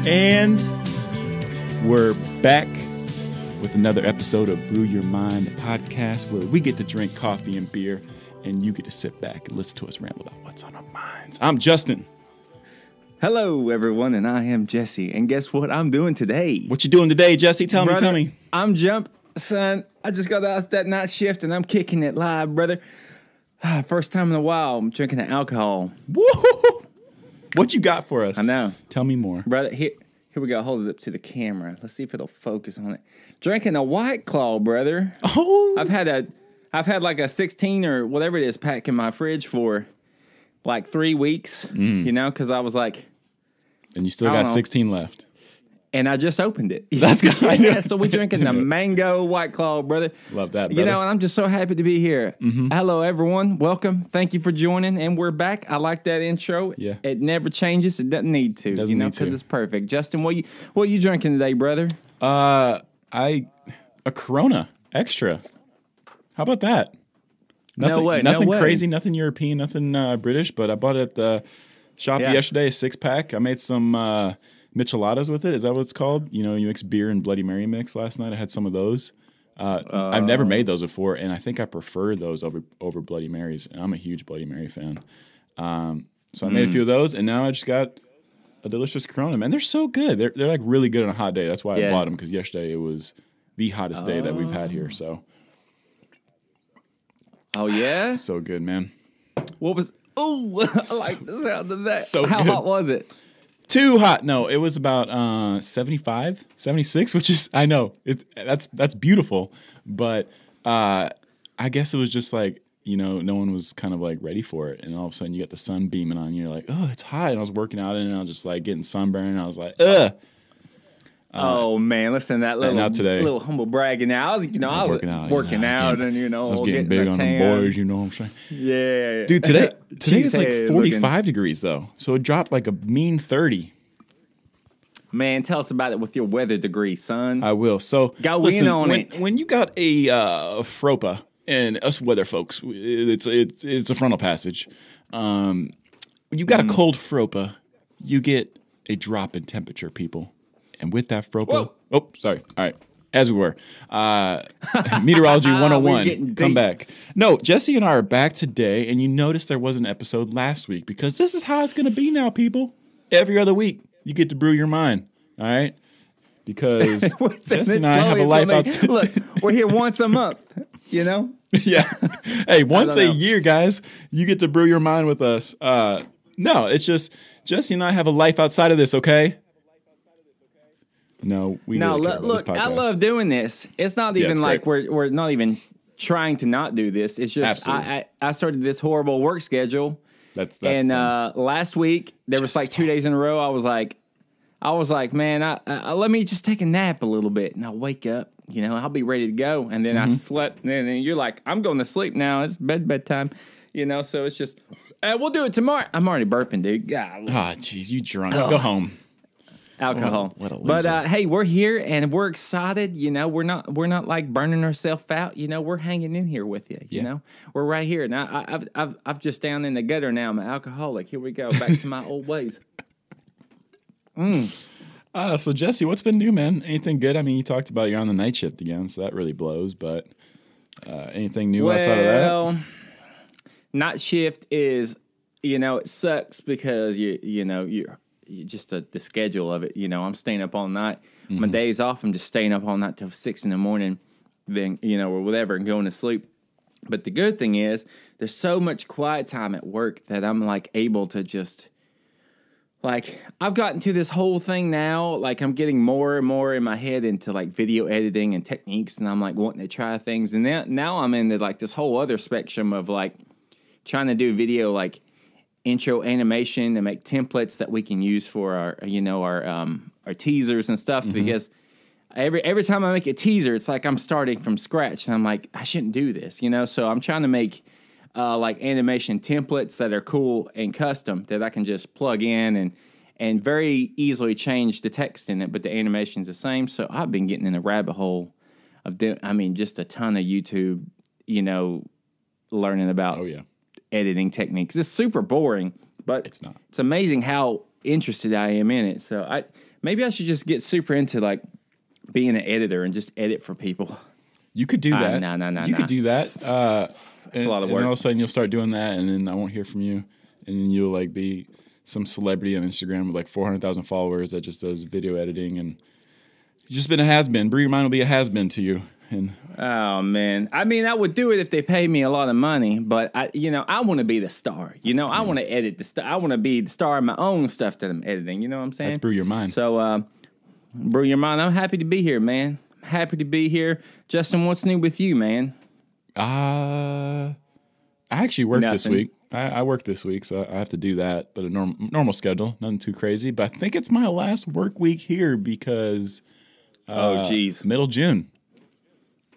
And we're back with another episode of Brew Your Mind, the podcast where we get to drink coffee and beer and you get to sit back and listen to us ramble about what's on our minds. I'm Justin. Hello, everyone, and I am Jesse. And guess what I'm doing today? What you doing today, Jesse? Tell me. I'm son. I just got out that night shift, and I'm kicking it live, brother. First time in a while, I'm drinking the alcohol. Woo! What you got for us? I know. Tell me more. Brother, here we go. Hold it up to the camera. Let's see if it'll focus on it. Drinking a White Claw, brother. Oh. I've had like a 16 or whatever it is pack in my fridge for like 3 weeks, you know, because I was like... And you still got 16 left. And I just opened it. That's good. Yeah, so we're drinking the mango White Claw, brother. Love that, brother. You know, and I'm just so happy to be here. Hello, everyone. Welcome. Thank you for joining. And we're back. I like that intro. Yeah. It never changes. It doesn't need to, because it's perfect. Justin, what you drinking today, brother? A Corona Extra. How about that? Nothing crazy, nothing European, nothing British, but I bought it at the shop yesterday, a 6-pack. I made some micheladas with it. Is that what it's called? You know, you mix beer and Bloody Mary mix last night. I had some of those. I've never made those before, and I think I prefer those over Bloody Marys, and I'm a huge Bloody Mary fan. So I made a few of those, and now I just got a delicious Corona. Man, they're so good. They're like really good on a hot day. That's why I bought them, because yesterday it was the hottest day that we've had here. So, oh yeah, so good, man. What was? Oh, I like the sound of that. So how good. hot was it? Too hot. No, it was about 75, 76, which is, I know, that's beautiful. But I guess it was just like, you know, no one was kind of like ready for it. And all of a sudden you got the sun beaming on you. You're like, oh, it's hot. And I was working out and I was just like getting sunburned. And I was like, ugh. Oh man, listen to that little humble bragging. Now I was working out, and I was getting big on the boys. You know what I'm saying? Yeah, dude. Today it's like 45 degrees though, so it dropped like a mean 30. Man, tell us about it with your weather degree, son. I will. So listen, in on it. When you got a FROPA, and us weather folks, it's a frontal passage. When you got a cold FROPA, you get a drop in temperature, people. And with that FROPA... Oh, sorry. All right. As we were. Meteorology 101. Come back. No, Jesse and I are back today, and you noticed there was an episode last week, because this is how it's going to be now, people. Every other week, you get to brew your mind. All right? Because Jesse and I have a life outside. Look, we're here once a month, you know? Yeah. Hey, once a year, guys, you get to brew your mind with us. No, it's just Jesse and I have a life outside of this, okay? No, look, I love doing this. It's not even like we're not even trying to not do this. It's just I started this horrible work schedule. That's last week there was like 2 days in a row. I was like, man, I let me just take a nap a little bit, and I'll wake up. You know, I'll be ready to go. And then I slept, and then you're like, I'm going to sleep now. It's bedtime. You know, so it's just we'll do it tomorrow. I'm already burping, dude. God. Oh, jeez, you drunk? Go home. Alcohol. What a loser. But hey, we're here and we're excited. You know, we're not like burning ourselves out. You know, we're hanging in here with you. You know, we're right here. Now I've just down in the gutter now. I'm an alcoholic. Here we go, back to my old ways. So Jesse, what's been new, man? Anything good? I mean, you talked about you're on the night shift again, so that really blows. But anything new outside of that? Well, night shift is, you know, it sucks because you're just the schedule of it. You know, I'm staying up all night. My days off, I'm just staying up all night till 6 in the morning, then, you know, or whatever, and going to sleep. But the good thing is there's so much quiet time at work that I'm like able to just, like, I've gotten to this whole thing now. Like, I'm getting more and more in my head into like video editing and techniques, and I'm like wanting to try things. And now I'm into like this whole other spectrum of like trying to do video, like intro animation, to make templates that we can use for our teasers and stuff. Because every time I make a teaser, it's like I'm starting from scratch, and I'm like, I shouldn't do this, you know. So I'm trying to make like animation templates that are cool and custom that I can just plug in and very easily change the text in it, but the animation's the same. So I've been getting in a rabbit hole of just a ton of YouTube, you know, learning about editing techniques. It's super boring, but it's not. It's amazing how interested I am in it. So maybe I should just get super into like being an editor and just edit for people. You could do that. No. You could do that. It's a lot of work. And all of a sudden you'll start doing that, and then I won't hear from you, and then you'll like be some celebrity on Instagram with like 400,000 followers that just does video editing, and you've just been a has-been. Brew Your Mind will be a has-been to you. And oh man, I mean, I would do it if they paid me a lot of money, but I want to be the star. I want to edit the stuff. I want to be the star of my own stuff that I'm editing. You know what I'm saying? That's Brew Your Mind. So, Brew Your Mind. I'm happy to be here, man. I'm happy to be here. Justin, what's new with you, man? I actually worked this week. I work this week, so I have to do that, but a normal schedule, nothing too crazy. But I think it's my last work week here because middle June,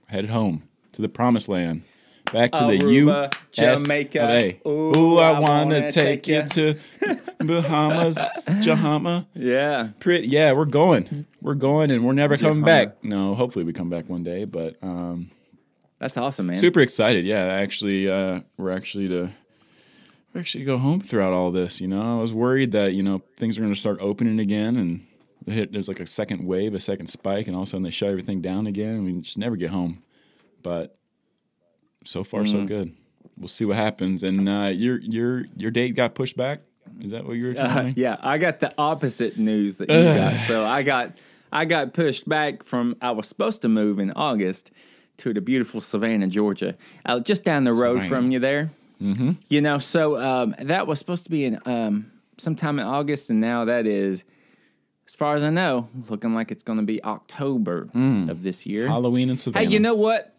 headed home to the promised land, back to Aruba, the Jamaica. Ooh, I wanna take you to Bahamas, Jahama. Yeah, yeah, we're going, and we're never coming back. No, hopefully we come back one day, but that's awesome, man. Super excited. Yeah, actually, we're actually to go home throughout all this. I was worried that things are going to start opening again, and there's like a second wave, a second spike, and all of a sudden they shut everything down again, and we just never get home. But so far, so good. We'll see what happens. And your date got pushed back. Is that what you were telling me? Yeah, I got the opposite news that you got. So I got pushed back from. I was supposed to move in August to the beautiful Savannah, Georgia, just down the road from you there. Mm-hmm. So that was supposed to be in sometime in August, and now that is, as far as I know, looking like it's going to be October of this year. Halloween in Savannah. Hey, you know what?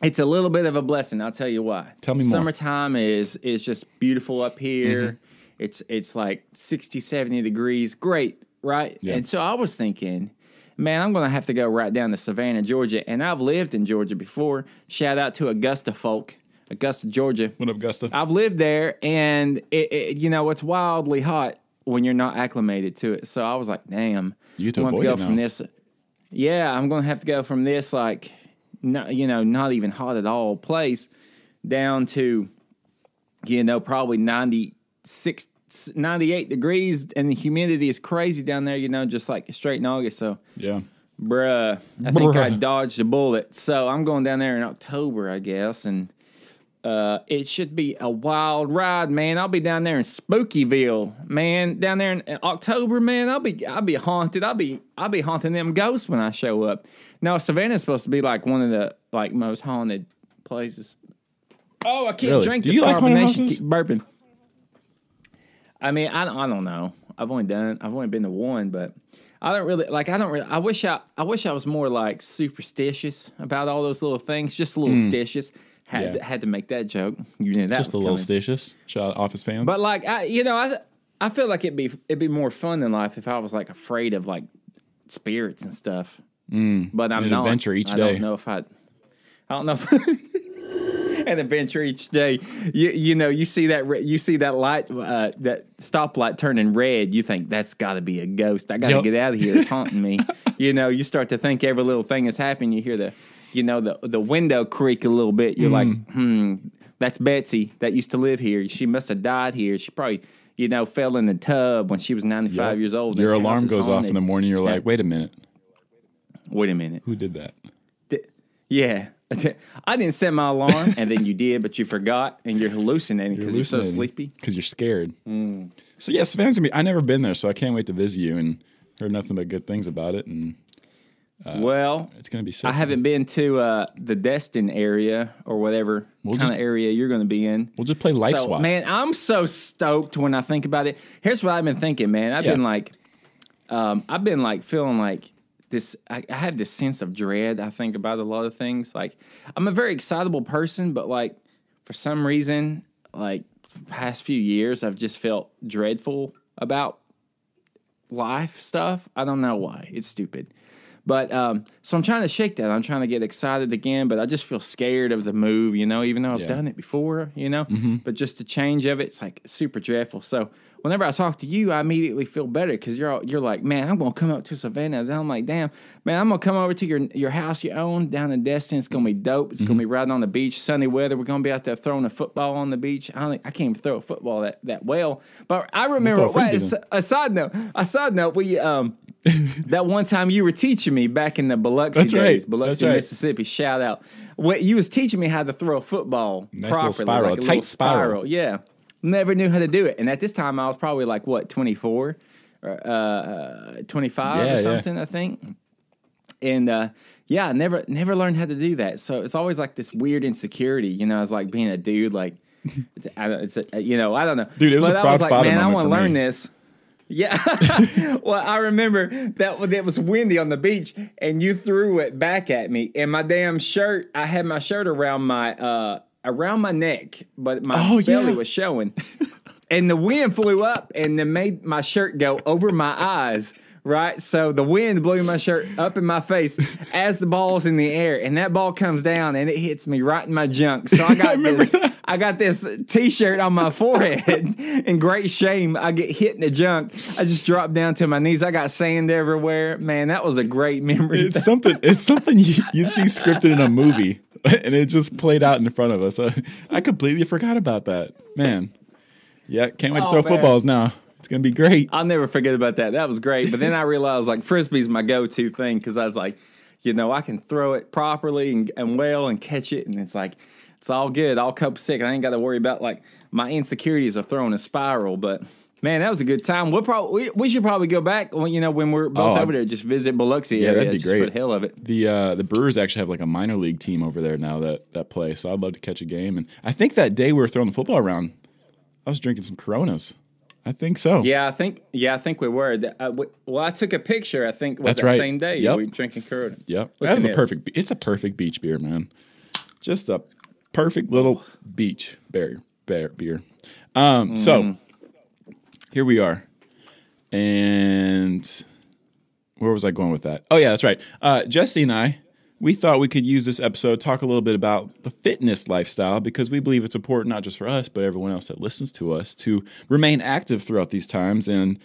It's a little bit of a blessing. I'll tell you why. Tell me more. Summertime is just beautiful up here. Mm-hmm. It's like 60, 70 degrees. Great, right? Yeah. And so I was thinking, man, I'm going to have to go right down to Savannah, Georgia. And I've lived in Georgia before. Shout out to Augusta folk. Augusta, Georgia. What up, Augusta? I've lived there, and it's wildly hot when you're not acclimated to it. So I was like, damn, you have to go from this. Yeah, I'm going to have to go from this like, not even hot at all place down to, probably 96, 98 degrees, and the humidity is crazy down there. Just like straight in August. So yeah, bruh, I think I dodged a bullet. So I'm going down there in October, I guess, and. It should be a wild ride, man. I'll be down there in Spookyville, man. Down there in October, man. I'll be haunted. I'll be haunting them ghosts when I show up. No, Savannah's supposed to be like one of the most haunted places. Oh, I can't drink this carbonation. Keep burping. I mean, I don't know. I've only been to one, but I don't really. I wish I was more like superstitious about all those little things. Just a little stitious. Had to make that joke. That just a little stitious. Shout out Office fans. But like I feel like it'd be more fun in life if I was like afraid of like spirits and stuff. But I'm not. Adventure each day. I don't know if I don't know. An adventure each day. You see that light, that stoplight turning red. You think that's got to be a ghost. I got to get out of here. It's haunting me. You start to think every little thing is happening. You hear the window creak a little bit. You're like, that's Betsy that used to live here. She must have died here. She probably, fell in the tub when she was 95 years old. Your alarm goes off in the morning. You're like, wait a minute. Who did that? Yeah. I didn't set my alarm, and then you did, but you forgot, and you're hallucinating because you're so sleepy. Because you're scared. So, yeah, Savannah's I've never been there, so I can't wait to visit you, and heard nothing but good things about it. And it's going to be sick. I haven't been to the Destin area or whatever kind of area you're going to be in. We'll just play Life Swap. Man, I'm so stoked when I think about it. Here's what I've been thinking, man. I've been feeling like this. I have this sense of dread. I think about a lot of things. Like, I'm a very excitable person, but like for some reason, like the past few years, I've just felt dreadful about life stuff. I don't know why. It's stupid. But so I'm trying to shake that. I'm trying to get excited again, but I just feel scared of the move, even though I've done it before, But just the change of it's like super dreadful. So whenever I talk to you, I immediately feel better because you're like, man, I'm going to come up to Savannah. Then I'm like, damn, man, I'm going to come over to your house you own down in Destin. It's going to be dope. It's going to be right on the beach, sunny weather. We're going to be out there throwing a football on the beach. I can't even throw a football that well. But I remember, a side note, we that one time you were teaching me back in the Biloxi days, Biloxi, Mississippi. Shout out. You was teaching me how to throw a football properly, spiral, like a tight spiral. Yeah, never knew how to do it. And at this time, I was probably like 24, 25 or something, I think. And I never learned how to do that. So it's always like this weird insecurity, it's like being a dude, like I don't know, dude. It was a proud father moment. I want to learn me. this. Yeah. Well, I remember that it was windy on the beach and you threw it back at me and my damn shirt, I had my shirt around my neck, but my belly was showing. And the wind flew up and then made my shirt go over my eyes. Right, so the wind blew my shirt up in my face as the ball's in the air, and that ball comes down and it hits me right in my junk. So I got this T-shirt on my forehead. In great shame, I get hit in the junk. I just dropped down to my knees. I got sand everywhere. Man, that was a great memory. It's something you'd see scripted in a movie, and it just played out in front of us. I completely forgot about that. Man, yeah, can't wait to throw footballs now. It's going to be great. I'll never forget about that. That was great. But then I realized, like, Frisbee's my go-to thing because I was like, I can throw it properly and well and catch it. And it's like, it's all good. All copacetic. I ain't got to worry about, like, my insecurities of throwing a spiral. But, man, that was a good time. We should probably go back, when we're both over there, just visit Biloxi area. That'd be great. For the hell of it. The Brewers actually have, like, a minor league team over there now that play. So I'd love to catch a game. And I think that day we were throwing the football around, I was drinking some Coronas. I think so. Yeah, I think we were. I took a picture. I think was that same day we were drinking Corona. Yep, it's a perfect beach beer, man. Just a perfect little beach beer. So here we are, and where was I going with that? Oh yeah, that's right. Jesse and I, we thought we could use this episode to talk a little bit about the fitness lifestyle because we believe it's important not just for us, but everyone else that listens to us to remain active throughout these times. And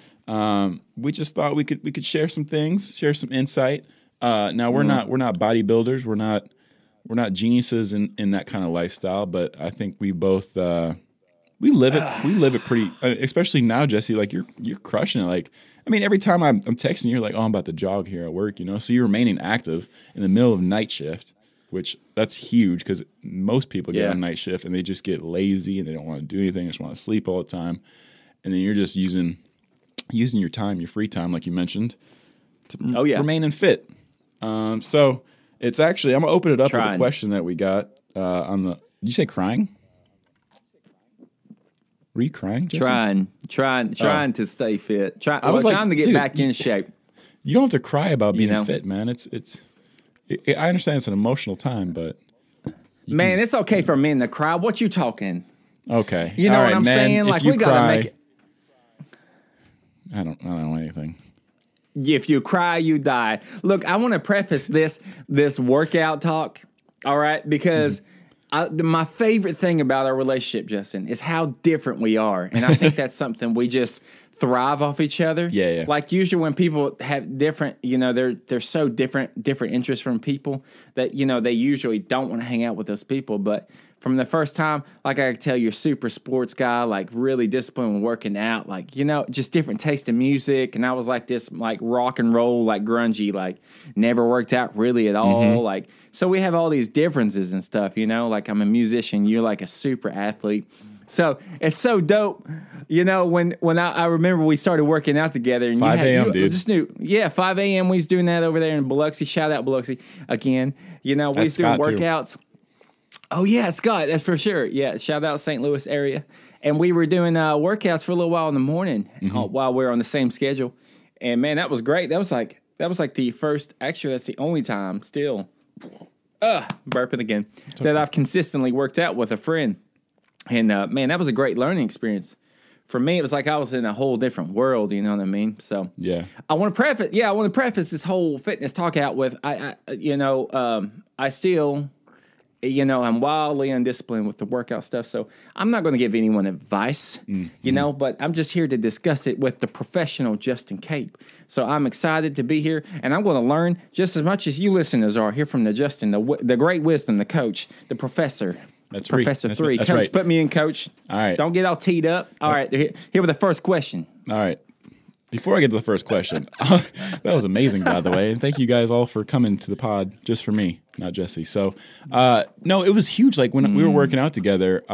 we just thought we could share some things, share some insight. Now we're not bodybuilders, we're not geniuses in that kind of lifestyle, but I think we both we live it pretty. Especially now, Jesse, like you're crushing it. Like, I mean, every time I'm texting you, you're like, oh, I'm about to jog here at work, So you're remaining active in the middle of night shift, which that's huge because most people get on night shift and they just get lazy and they don't want to do anything. They just want to sleep all the time. And then you're just using your time, your free time, like you mentioned, to remain fit. So it's actually, I'm going to open it up with a question that we got on the, did you say crying? Were you crying, Jesse? Trying to stay fit. Trying to get back in shape. You don't have to cry about being fit, man. I understand it's an emotional time, but man, it's okay for men to cry. What you talking? Okay, you know what I'm saying? Like we gotta make it. I don't know anything. If you cry, you die. Look, I want to preface this workout talk. All right, because. My favorite thing about our relationship, Justin, is how different we are. And I think that's something we just thrive off each other. Yeah. Like usually when people have different, they're so different interests from people that, they usually don't want to hang out with those people. But from the first time, like I could tell you're a super sports guy, like really disciplined when working out, like, just different taste in music. And I was like this, like rock and roll, like grungy, like never worked out really at all. Mm-hmm. Like, so we have all these differences and stuff, like I'm a musician, you're like a super athlete. So it's so dope, when I remember we started working out together. And 5 a.m., dude. Just knew, 5 a.m. we was doing that over there in Biloxi. Shout out Biloxi again. We was doing workouts. Too. Oh, yeah, Scott, that's for sure. Yeah, shout out St. Louis area. And we were doing workouts for a little while in the morning while we were on the same schedule. And, man, that was great. That was like the first, actually, that's the only time still, burping again, that I've consistently worked out with a friend. And, man, that was a great learning experience. For me, it was like I was in a whole different world, you know what I mean? So yeah, I want to preface this whole fitness talk out with, I still... I'm wildly undisciplined with the workout stuff, so I'm not going to give anyone advice, but I'm just here to discuss it with the professional Justin Cape. So I'm excited to be here, and I'm going to learn just as much as you listeners are here from the Justin, the great wisdom, the coach, the professor. That's Professor That's 3. That's Coach, right. Put me in, Coach. All right. Don't get all teed up. All right, here with the first question. All right. Before I get to the first question, that was amazing, by the way. And thank you guys all for coming to the pod just for me, not Jesse. So, no, it was huge. Like when we were working out together,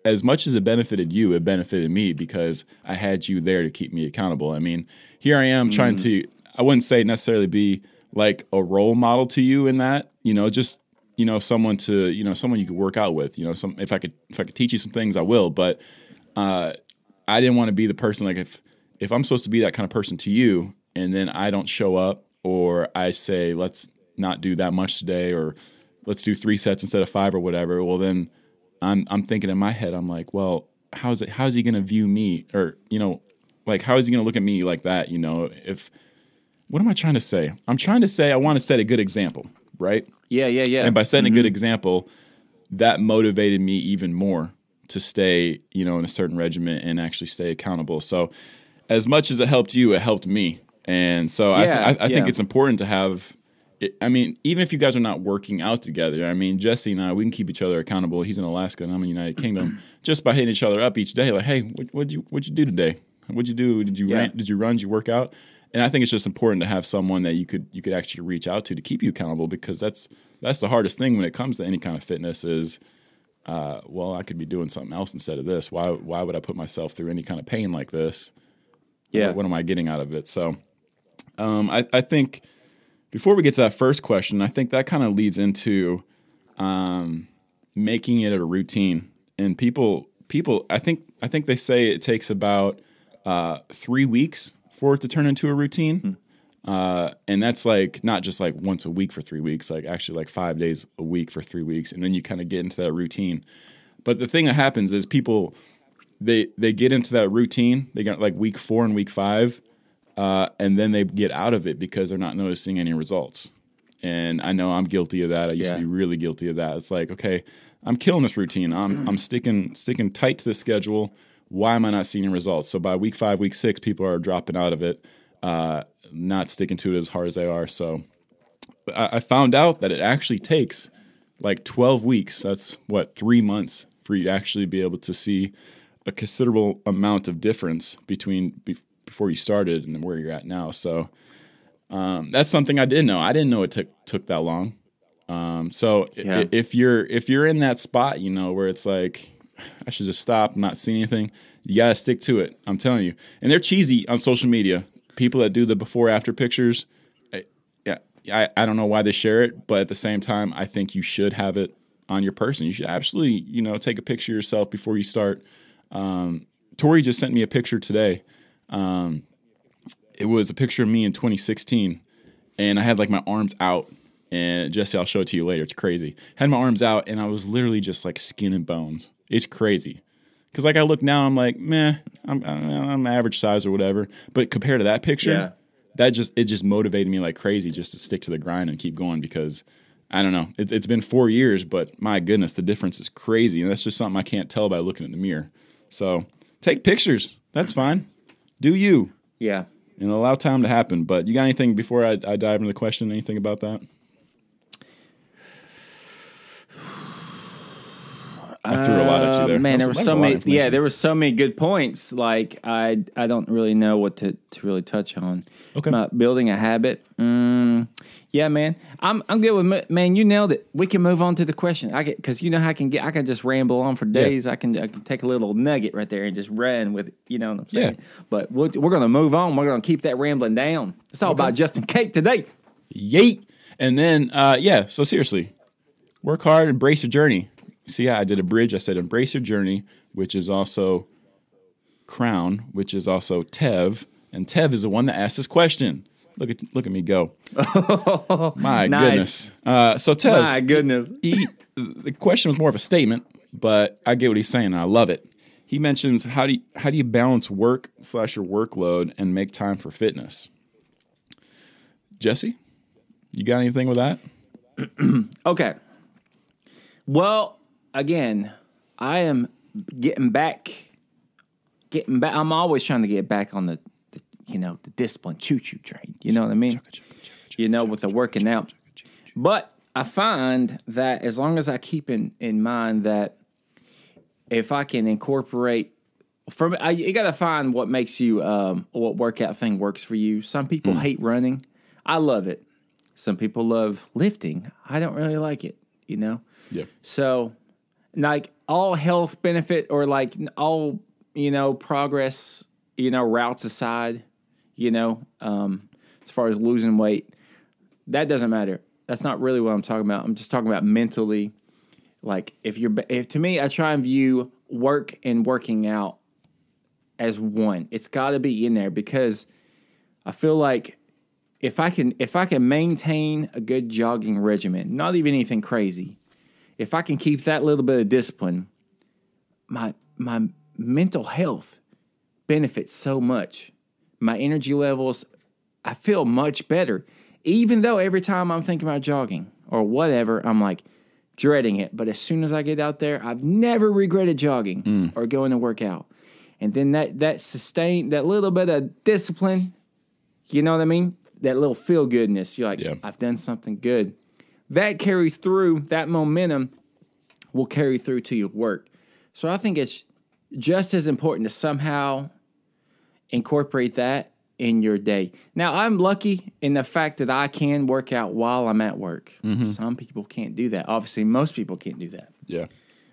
as much as it benefited you, it benefited me because I had you there to keep me accountable. I mean, here I am trying to, I wouldn't say necessarily be like a role model to you in that, just, someone someone you could work out with, if I could teach you some things, I will. But I didn't want to be the person, like if I'm supposed to be that kind of person to you and then I don't show up, or I say, let's not do that much today, or let's do 3 sets instead of 5 or whatever. Well, then I'm thinking in my head, I'm like, well, how's he going to view me? Or, how is he going to look at me like that? What am I trying to say? I'm trying to say, I want to set a good example, right? Yeah. And by setting a good example, that motivated me even more to stay, in a certain regimen and actually stay accountable. So as much as it helped you, it helped me. And so I think it's important to have, even if you guys are not working out together, Jesse and I, we can keep each other accountable. He's in Alaska and I'm in the United Kingdom, just by hitting each other up each day. Like, hey, what'd you do today? What'd you do? Did you run? Did you run? Did you work out? And I think it's just important to have someone that you could actually reach out to keep you accountable, because that's the hardest thing when it comes to any kind of fitness is, I could be doing something else instead of this. Why would I put myself through any kind of pain like this? Yeah. What am I getting out of it? So I think before we get to that first question, I think that kind of leads into making it a routine. And people, I think they say it takes about 3 weeks for it to turn into a routine. And that's like not just like once a week for 3 weeks, like actually like 5 days a week for 3 weeks. And then you kind of get into that routine. But the thing that happens is people, they get into that routine. They got like week 4 and week 5. And then they get out of it because they're not noticing any results. And I know I'm guilty of that. I used to be really guilty of that. It's like, okay, I'm killing this routine. I'm sticking tight to the schedule. Why am I not seeing results? So by week 5, week 6, people are dropping out of it, not sticking to it as hard as they are. So I found out that it actually takes like 12 weeks. That's 3 months for you to actually be able to see a considerable amount of difference before you started and where you're at now. So that's something I didn't know. I didn't know it took that long. If you're in that spot, where it's like, I should just stop, not see anything, you gotta stick to it. I'm telling you. And they're cheesy on social media. People that do the before after pictures, I don't know why they share it, but at the same time, I think you should have it on your person. You should absolutely, take a picture of yourself before you start. Tori just sent me a picture today. It was a picture of me in 2016, and I had like my arms out. And Jesse, I'll show it to you later. It's crazy. Had my arms out, and I was literally just like skin and bones. It's crazy. Because like I look now, I'm like, meh, I'm average size or whatever. But compared to that picture, it just motivated me like crazy just to stick to the grind and keep going. Because I don't know, it's been 4 years, but my goodness, the difference is crazy, and that's just something I can't tell by looking in the mirror. So take pictures. That's fine. Do you? Yeah. And allow time to happen. But you got anything before I dive into the question? Anything about that? I threw a lot at you there. Man, there were so many. Yeah, there were so many good points. Like I don't really know what to really touch on. Okay. About building a habit. Yeah, man. I'm good with man. You nailed it. We can move on to the question. Because how I can just ramble on for days. Yeah. I can take a little nugget right there and just run with it. You know what I'm saying? Yeah. But we're gonna move on. We're gonna keep that rambling down. It's all about Justin Cake today. Yeet. And then So seriously, work hard, embrace your journey. See how I did a bridge? I said embrace your journey, which is also crown, which is also Tev. And Tev is the one that asked this question. Look at me go. My goodness. So Tev. My goodness. The question was more of a statement, but I get what he's saying, and I love it. He mentions how do you balance work / your workload and make time for fitness? Jesse, you got anything with that? Okay. Well, again, I am getting back. I'm always trying to get back on the discipline choo-choo train. You know what I mean? With the working out. But I find that as long as I keep in mind that if I can incorporate you got to find what makes you, what workout thing works for you. Some people hate running. I love it. Some people love lifting. I don't really like it, you know? Yeah. So, like, all health benefit or, like, all, you know, progress, you know, routes aside, you know, as far as losing weight, that doesn't matter. That's not really what I'm talking about. I'm just talking about mentally. Like, if to me, I try and view work and working out as one. It's got to be in there because I feel like if I can maintain a good jogging regimen, not even anything crazy, if I can keep that little bit of discipline, my mental health benefits so much. My energy levels, I feel much better. Even though every time I'm thinking about jogging or whatever, I'm like dreading it. But as soon as I get out there, I've never regretted jogging or going to work out. And then that little bit of discipline, you know what I mean? That little feel goodness. You're like, I've done something good. That carries through, that momentum will carry through to your work. So I think it's just as important to somehow incorporate that in your day. Now, I'm lucky in the fact that I can work out while I'm at work. Some people can't do that. Obviously, most people can't do that. Yeah.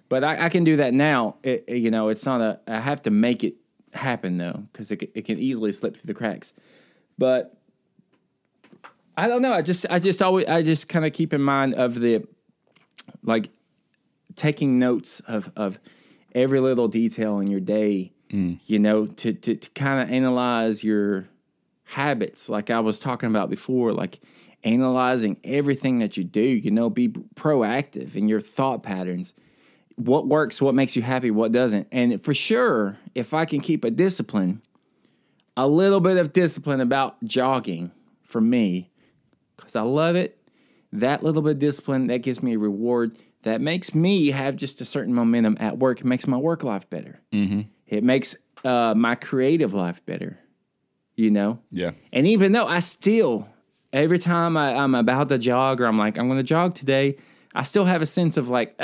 But I can do that now. You know, it's not I have to make it happen, though, because it can easily slip through the cracks. But I don't know. I just kind of keep in mind of the, like, taking notes of every little detail in your day, you know, to kind of analyze your habits, like I was talking about before, like analyzing everything that you do, you know, be proactive in your thought patterns. What works, what makes you happy, what doesn't. And for sure, if I can keep a little bit of discipline about jogging for me, because I love it, that little bit of discipline, that gives me a reward. That makes me have just a certain momentum at work. It makes my work life better. It makes my creative life better, you know? Yeah. And even though I still, every time I'm about to jog or I'm like, I'm going to jog today, I still have a sense of like,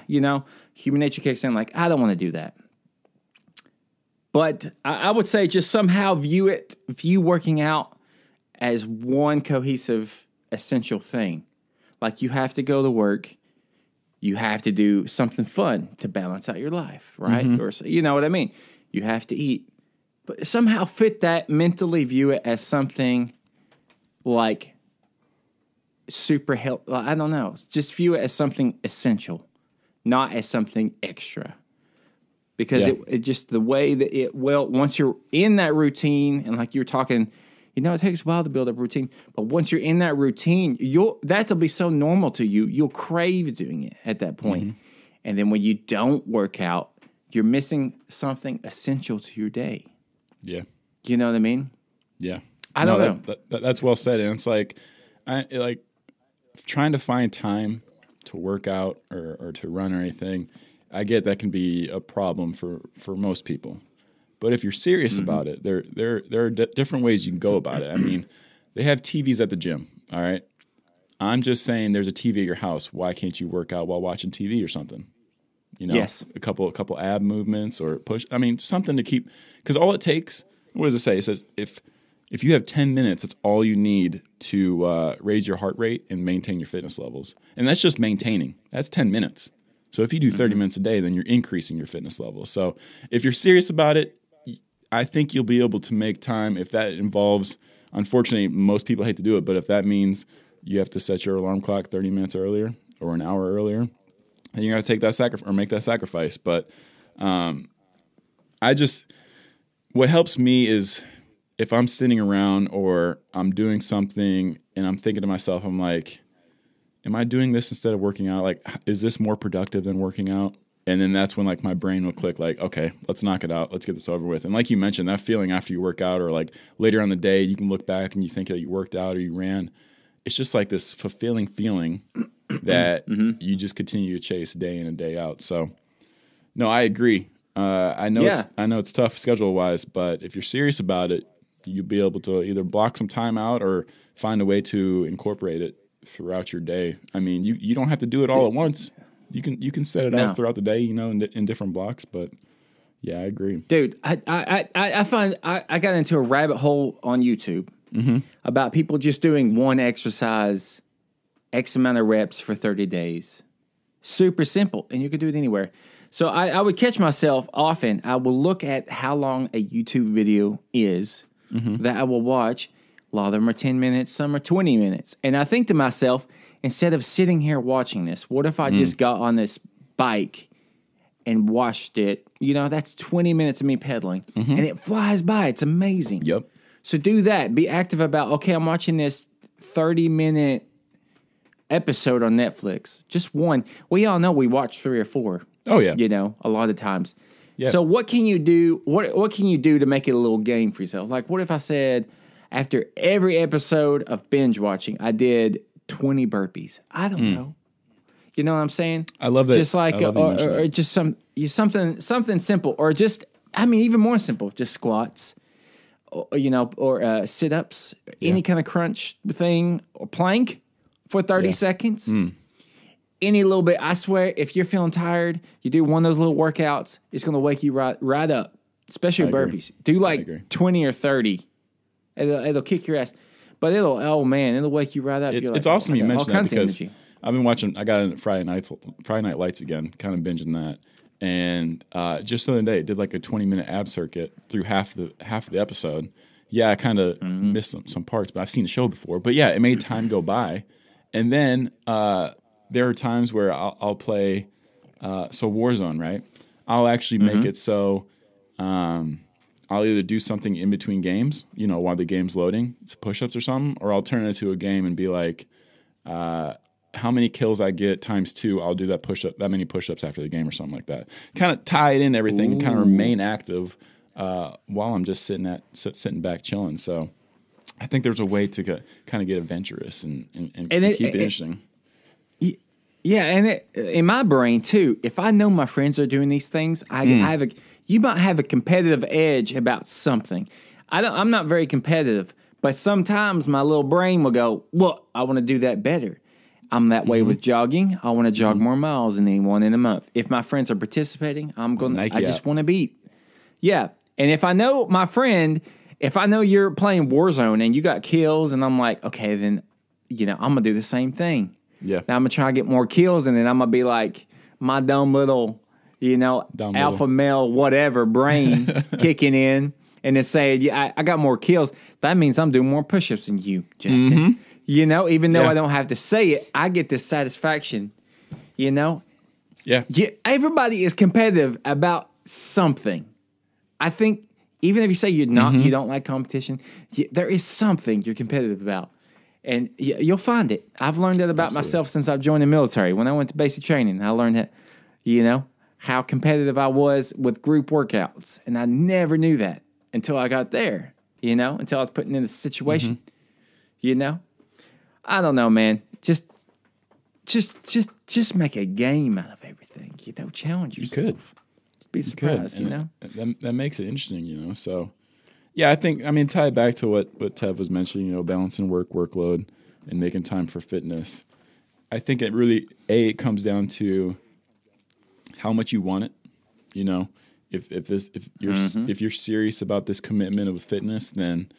you know, human nature kicks in like, I don't want to do that. But I would say just somehow view working out as one cohesive, essential thing. Like you have to go to work. You have to do something fun to balance out your life, right? Or you know what I mean? You have to eat. But somehow fit that, mentally view it as something like super help. I don't know. Just view it as something essential, not as something extra. Because it just the way that once you're in that routine, and like you were talking, you know, it takes a while to build up a routine. But once you're in that routine, that'll be so normal to you. You'll crave doing it at that point. And then when you don't work out, you're missing something essential to your day. Yeah. You know what I mean? Yeah. I don't know. That's well said. And it's like, trying to find time to work out or to run or anything. I get that can be a problem for most people. But if you're serious about it, there are different ways you can go about it. I mean, they have TVs at the gym, all right? I'm just saying there's a TV at your house. Why can't you work out while watching TV or something? You know, a couple ab movements or push. I mean, something to keep, because all it takes, what does it say? It says if you have 10 minutes, that's all you need to raise your heart rate and maintain your fitness levels. And that's just maintaining. That's 10 minutes. So if you do 30 minutes a day, then you're increasing your fitness levels. So if you're serious about it, I think you'll be able to make time. If that involves, unfortunately, most people hate to do it, but if that means you have to set your alarm clock 30 minutes earlier or an hour earlier, then you're going to take that sacrifice or make that sacrifice. But what helps me is if I'm sitting around or I'm doing something and I'm thinking to myself, I'm like, am I doing this instead of working out? Like, is this more productive than working out? And then that's when like my brain will click like, okay, let's knock it out. Let's get this over with. And like you mentioned, that feeling after you work out or like later on in the day, you can look back and you think that you worked out or you ran. It's just like this fulfilling feeling that you just continue to chase day in and day out. So no, I agree. I know it's tough schedule wise, but if you're serious about it, you'll be able to either block some time out or find a way to incorporate it throughout your day. I mean, you don't have to do it all at once. You can set it out throughout the day, you know, in different blocks. But Yeah, I agree. Dude, I find I got into a rabbit hole on YouTube about people just doing one exercise, X amount of reps for 30 days. Super simple, and you can do it anywhere. So I would catch myself often. I will look at how long a YouTube video is that I will watch. A lot of them are 10 minutes, some are 20 minutes. And I think to myself, instead of sitting here watching this, what if I just got on this bike and watched it? You know, that's 20 minutes of me pedaling, and it flies by. It's amazing. Yep. So do that. Be active about, okay, I'm watching this 30-minute episode on Netflix. Just one. We all know we watch 3 or 4. Oh, yeah. You know, a lot of times. Yeah. So what can you do? What can you do to make it a little game for yourself? Like, what if I said after every episode of binge watching, I did 20 burpees? I don't know. You know what I'm saying? I love that. Just like, or just something simple, or just, I mean, even more simple, just squats, or sit-ups, any kind of crunch thing, or plank for 30 seconds. Any little bit. I swear, if you're feeling tired, you do one of those little workouts, it's going to wake you right up, especially burpees. Do like 20 or 30. It'll kick your ass. But it'll wake you right up. It's awesome you mentioned that, because I've been watching, I got in Friday Night Lights again, kind of binging that. And just the other day, did like a 20-minute ab circuit through half the episode. Yeah, I kind of missed some parts, but I've seen the show before. But yeah, it made time go by. And then there are times where I'll play, so Warzone, right? I'll actually make it so I'll either do something in between games, you know, while the game's loading, push-ups or something, or I'll turn it into a game and be like, how many kills I get times 2, I'll do that many push-ups after the game or something like that. Kind of tie it in everything and kind of remain active while I'm just sitting back chilling. So I think there's a way to kind of get adventurous and keep it interesting. Yeah, and in my brain too, if I know my friends are doing these things, you might have a competitive edge about something. I'm not very competitive, but sometimes my little brain will go, well, I want to do that better. I'm that way with jogging. I want to jog more miles than anyone in a month. If my friends are participating, I just want to beat. Yeah, and if I know my friend, if I know you're playing Warzone and you got kills, and I'm like, okay, then I'm gonna do the same thing. Yeah. Now I'm gonna try to get more kills, and then I'm gonna be like my dumb little, alpha male whatever brain kicking in, and then saying, yeah, I got more kills. That means I'm doing more push-ups than you, Justin. Even though I don't have to say it, I get this satisfaction. Yeah. Everybody is competitive about something. I think even if you say you don't like competition, there is something you're competitive about. And you'll find it. I've learned that about myself since I've joined the military. When I went to basic training, I learned that, how competitive I was with group workouts. And I never knew that until I got there, until I was put in this situation, I don't know, man. Just make a game out of everything. Challenge yourself. You could. Be surprised, That makes it interesting, So, yeah, tie it back to what Tev was mentioning, balancing workload and making time for fitness. I think it really, it comes down to how much you want it. If you're serious about this commitment of fitness, then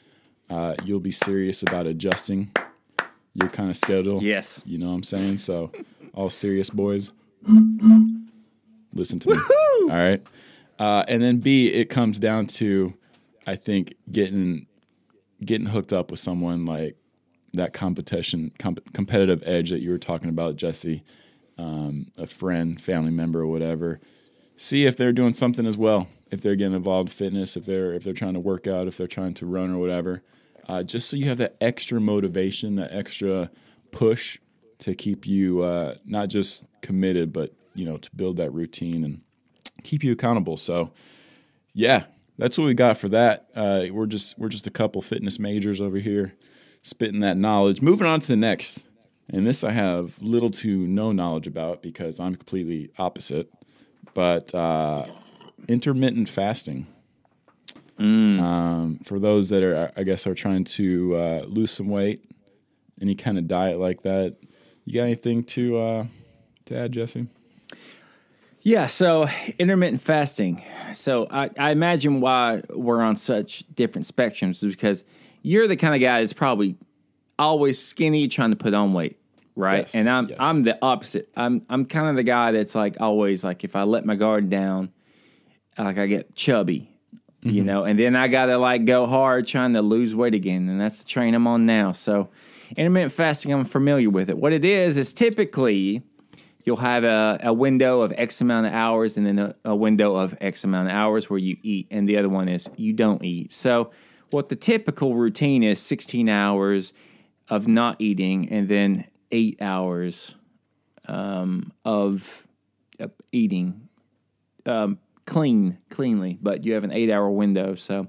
you'll be serious about adjusting your kind of schedule. Yes. You know what I'm saying? So, all serious boys, listen to me. All right. And then B, it comes down to, I think, getting hooked up with someone like that competitive edge that you were talking about, Jesse, a friend, family member, or whatever. See if they're doing something as well. If they're getting involved in fitness, if they're trying to work out, if they're trying to run or whatever. Just so you have that extra motivation, that extra push to keep you not just committed, but to build that routine and keep you accountable. So, yeah, that's what we got for that. We're just a couple fitness majors over here, spitting that knowledge. Moving on to the next, and this I have little to no knowledge about because I'm completely opposite. But intermittent fasting. For those that are trying to lose some weight, any kind of diet like that. You got anything to add, Jesse? Yeah, so intermittent fasting. So I imagine why we're on such different spectrums is because you're the kind of guy that's probably always skinny, trying to put on weight, right? Yes, and yes. I'm the opposite. I'm kind of the guy that's like always like if I let my guard down, like I get chubby, you know, and then I gotta like go hard trying to lose weight again, and that's the train I'm on now. So intermittent fasting, I'm familiar with it. What it is typically you'll have a window of X amount of hours and then a window of X amount of hours where you eat, and the other one is you don't eat. So what the typical routine is 16 hours of not eating and then 8 hours of eating cleanly. But you have an 8-hour window, so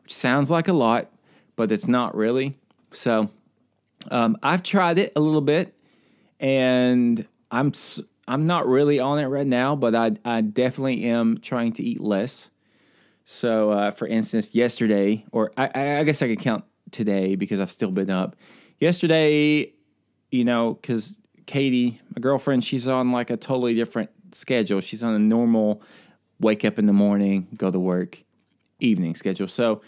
which sounds like a lot, but it's not really. So I've tried it a little bit, and I'm not really on it right now, but I definitely am trying to eat less. So, for instance, yesterday, or I guess I could count today because I've still been up. Yesterday, you know, because Katie, my girlfriend, she's on like a totally different schedule. She's on a normal wake up in the morning, go to work, evening schedule. So,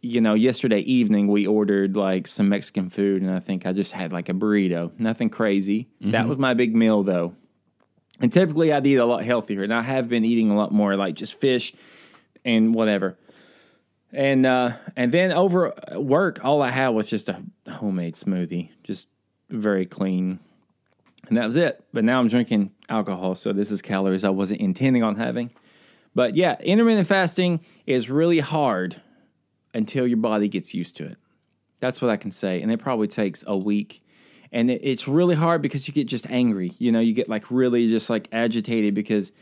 you know, yesterday evening we ordered like some Mexican food, and I think I just had like a burrito. Nothing crazy. That was my big meal though. And typically I'd eat a lot healthier, and I have been eating a lot more like just fish and whatever. And then over work, all I had was just a homemade smoothie, just very clean. And that was it. But now I'm drinking alcohol, so this is calories I wasn't intending on having. But yeah, intermittent fasting is really hard until your body gets used to it. That's what I can say. And it probably takes a week. And it's really hard because you get just angry. You know, you get like really just like agitated because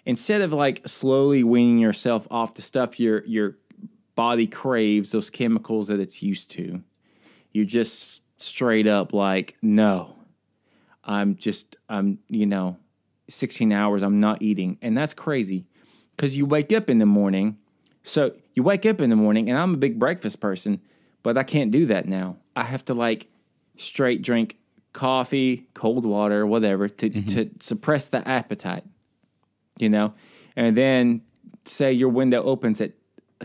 instead of like slowly weaning yourself off the stuff your body craves, those chemicals that it's used to, you just straight up like, no, I'm 16 hours, I'm not eating. And that's crazy because you wake up in the morning. So you wake up in the morning, and I'm a big breakfast person, but I can't do that now. I have to like straight drink coffee, cold water, whatever to suppress the appetite, you know? And then say your window opens at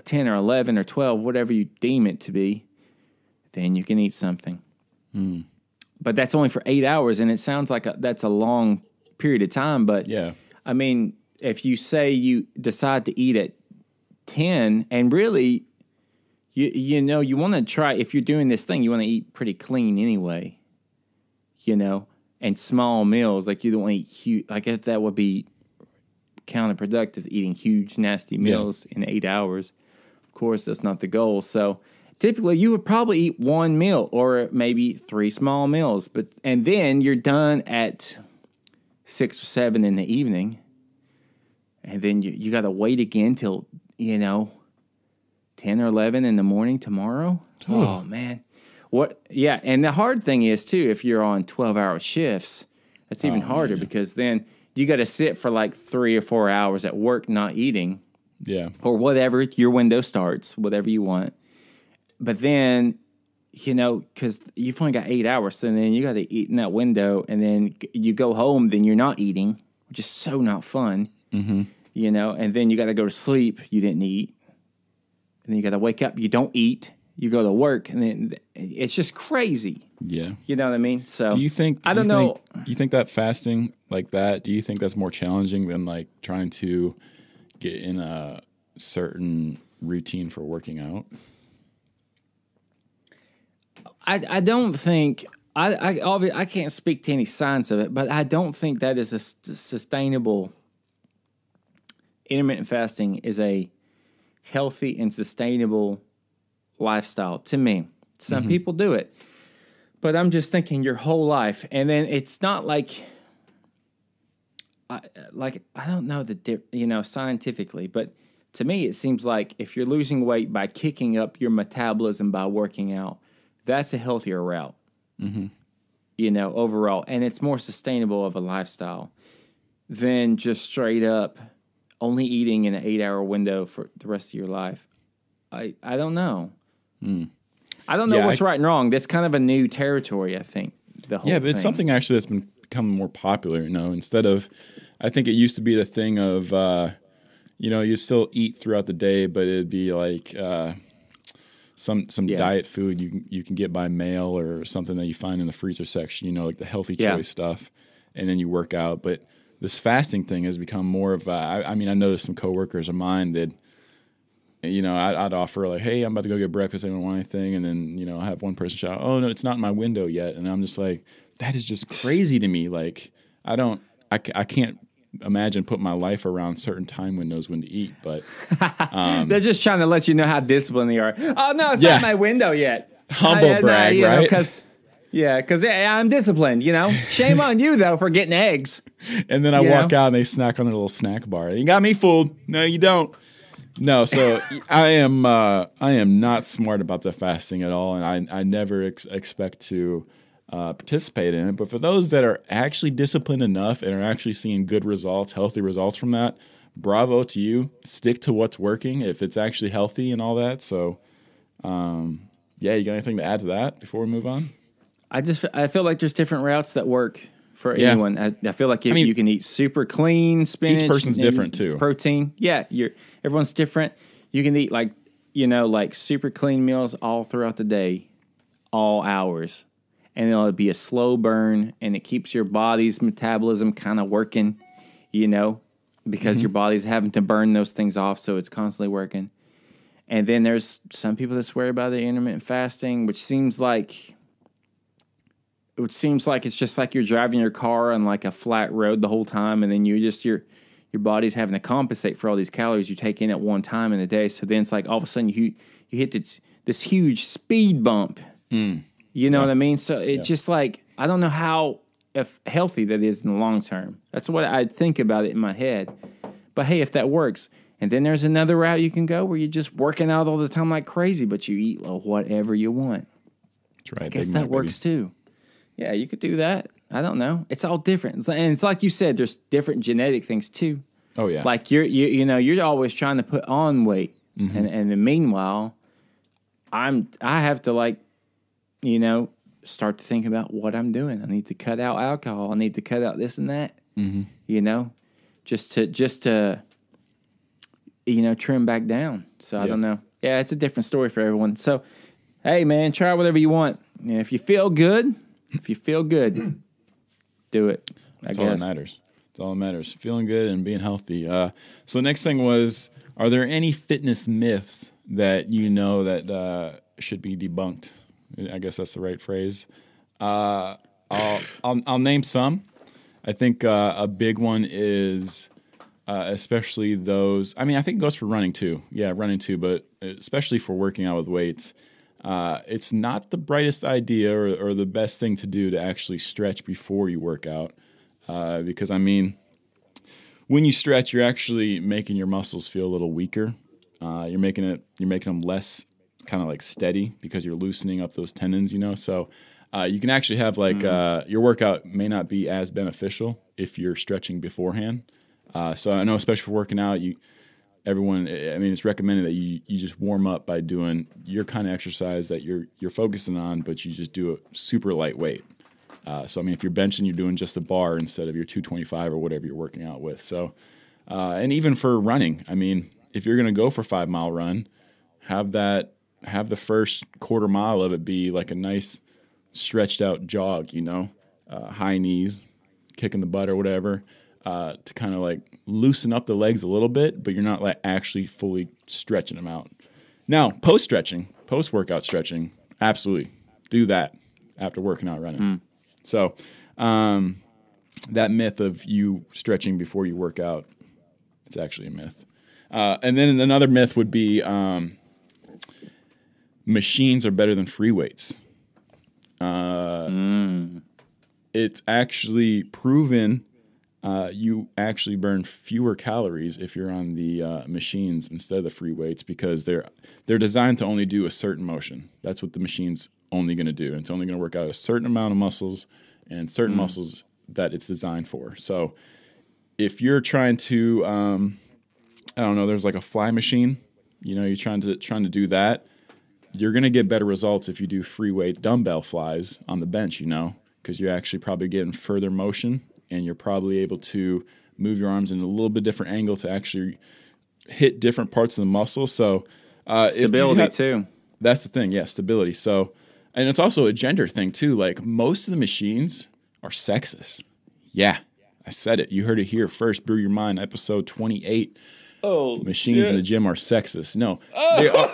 10 or 11 or 12, whatever you deem it to be, then you can eat something. But that's only for 8 hours, and it sounds like that's a long period of time. But yeah, I mean, if you say you decide to eat at 10, and really, you know, you want to try, if you're doing this thing, you want to eat pretty clean anyway, you know, and small meals. Like you don't want to eat huge, like if that would be counterproductive, eating huge, nasty meals in 8 hours. Of course, that's not the goal. So typically you would probably eat one meal or maybe 3 small meals, and then you're done at 6 or 7 in the evening. And then you got to wait again till, you know, 10 or 11 in the morning tomorrow. Oh, man. Yeah, and the hard thing is, too, if you're on 12-hour shifts, that's even harder because then you got to sit for like 3 or 4 hours at work not eating. Yeah. Or whatever, your window starts, whatever you want. But then, you know, because you've only got 8 hours, so then you got to eat in that window, and then you go home, then you're not eating, which is so not fun. You know, and then you got to go to sleep. You didn't eat. And then you got to wake up. You don't eat. You go to work, and then it's just crazy. Yeah. You know what I mean? So do you think, I don't know. You think that fasting like that, do you think that's more challenging than like trying to get in a certain routine for working out? I don't think, I can't speak to any science of it, but I don't think that is a sustainable. Intermittent fasting is a healthy and sustainable lifestyle to me. Some people do it, but I'm just thinking your whole life, and then it's not like I don't know scientifically, but to me it seems like if you're losing weight by kicking up your metabolism by working out, that's a healthier route. You know, overall, and it's more sustainable of a lifestyle than just straight up only eating in an 8-hour window for the rest of your life. I don't know. I don't know what's right and wrong. That's kind of a new territory, I think. But it's something actually that's been become more popular, instead of, I think it used to be the thing of, you still eat throughout the day, but it'd be like some diet food you can get by mail or something that you find in the freezer section, like the healthy choice stuff, and then you work out. But this fasting thing has become more of I noticed some coworkers of mine that, I'd offer like, hey, I'm about to go get breakfast. I don't want anything. And then, I have one person shout, oh, no, it's not in my window yet. And I'm just like, that is just crazy to me. Like, I can't imagine putting my life around certain time windows when to eat. But they're just trying to let you know how disciplined they are. Oh, no, it's not my window yet. Humble brag, right? Because I'm disciplined, Shame on you, though, for getting eggs. And then I walk out and they snack on their little snack bar. You got me fooled. No, you don't. No, so I am not smart about the fasting at all, and I never expect to participate in it. But for those that are actually disciplined enough and are actually seeing good results, healthy results from that, bravo to you. Stick to what's working if it's actually healthy and all that. So, you got anything to add to that before we move on? I feel like there's different routes that work for anyone. I feel like you can eat super clean spinach. Each person's different too. Protein. Yeah, everyone's different. You can eat like super clean meals all throughout the day, all hours. And it'll be a slow burn, and it keeps your body's metabolism kind of working, because your body's having to burn those things off, so it's constantly working. And then there's some people that swear by the intermittent fasting, which seems like it's just like you're driving your car on like a flat road the whole time, and then your body's having to compensate for all these calories you take in at one time in a day. So then it's like all of a sudden you hit this huge speed bump. You know what I mean? So it's just like, I don't know how healthy that is in the long term. That's what I think about it in my head. But hey, if that works. And then there's another route you can go where you're just working out all the time like crazy, but you eat whatever you want. That's right. I guess that works too. Yeah, you could do that. I don't know. It's all different. And it's like you said, there's different genetic things too. Oh, yeah. Like you're always trying to put on weight. And then meanwhile, I have to start to think about what I'm doing. I need to cut out alcohol. I need to cut out this and that. Just to trim back down. So I don't know. Yeah, it's a different story for everyone. So, hey man, try whatever you want. And if you feel good, do it. That's all that matters. That's all that matters. Feeling good and being healthy. So next thing was, are there any fitness myths that that should be debunked? I guess that's the right phrase. I'll name some. I think a big one is especially those. I think it goes for running too. Yeah, running too, but especially for working out with weights. It's not the brightest idea or the best thing to do to actually stretch before you work out. Because, when you stretch, you're actually making your muscles feel a little weaker. You're making them less kind of like steady because you're loosening up those tendons, So you can actually have your workout may not be as beneficial if you're stretching beforehand. So I know, especially for working out, it's recommended that you just warm up by doing your kind of exercise that you're focusing on, but you just do it super lightweight. So if you're benching, you're doing just a bar instead of your 225 or whatever you're working out with. So, and even for running, if you're going to go for a 5 mile run, have the first quarter mile of it be like a nice stretched out jog, high knees, kicking the butt or whatever. To kind of loosen up the legs a little bit, but you're not actually fully stretching them out. Now, post-workout stretching, absolutely do that after working out running. So that myth of you stretching before you work out, it's actually a myth. And then another myth would be machines are better than free weights. It's actually proven you actually burn fewer calories if you're on the machines instead of the free weights because they're designed to only do a certain motion. That's what the machine's only going to do. It's only going to work out a certain amount of muscles and certain muscles that it's designed for. So if you're trying to, there's like a fly machine, you're trying to do that, you're going to get better results if you do free weight dumbbell flies on the bench, because you're actually probably getting further motion, and you're probably able to move your arms in a little bit different angle to actually hit different parts of the muscle. So stability too. That's the thing, yeah, stability. So, and it's also a gender thing too. Like most of the machines are sexist. Yeah, I said it. You heard it here first. Brew Your Mind, episode 28. Oh, machines in the gym are sexist. No, they are.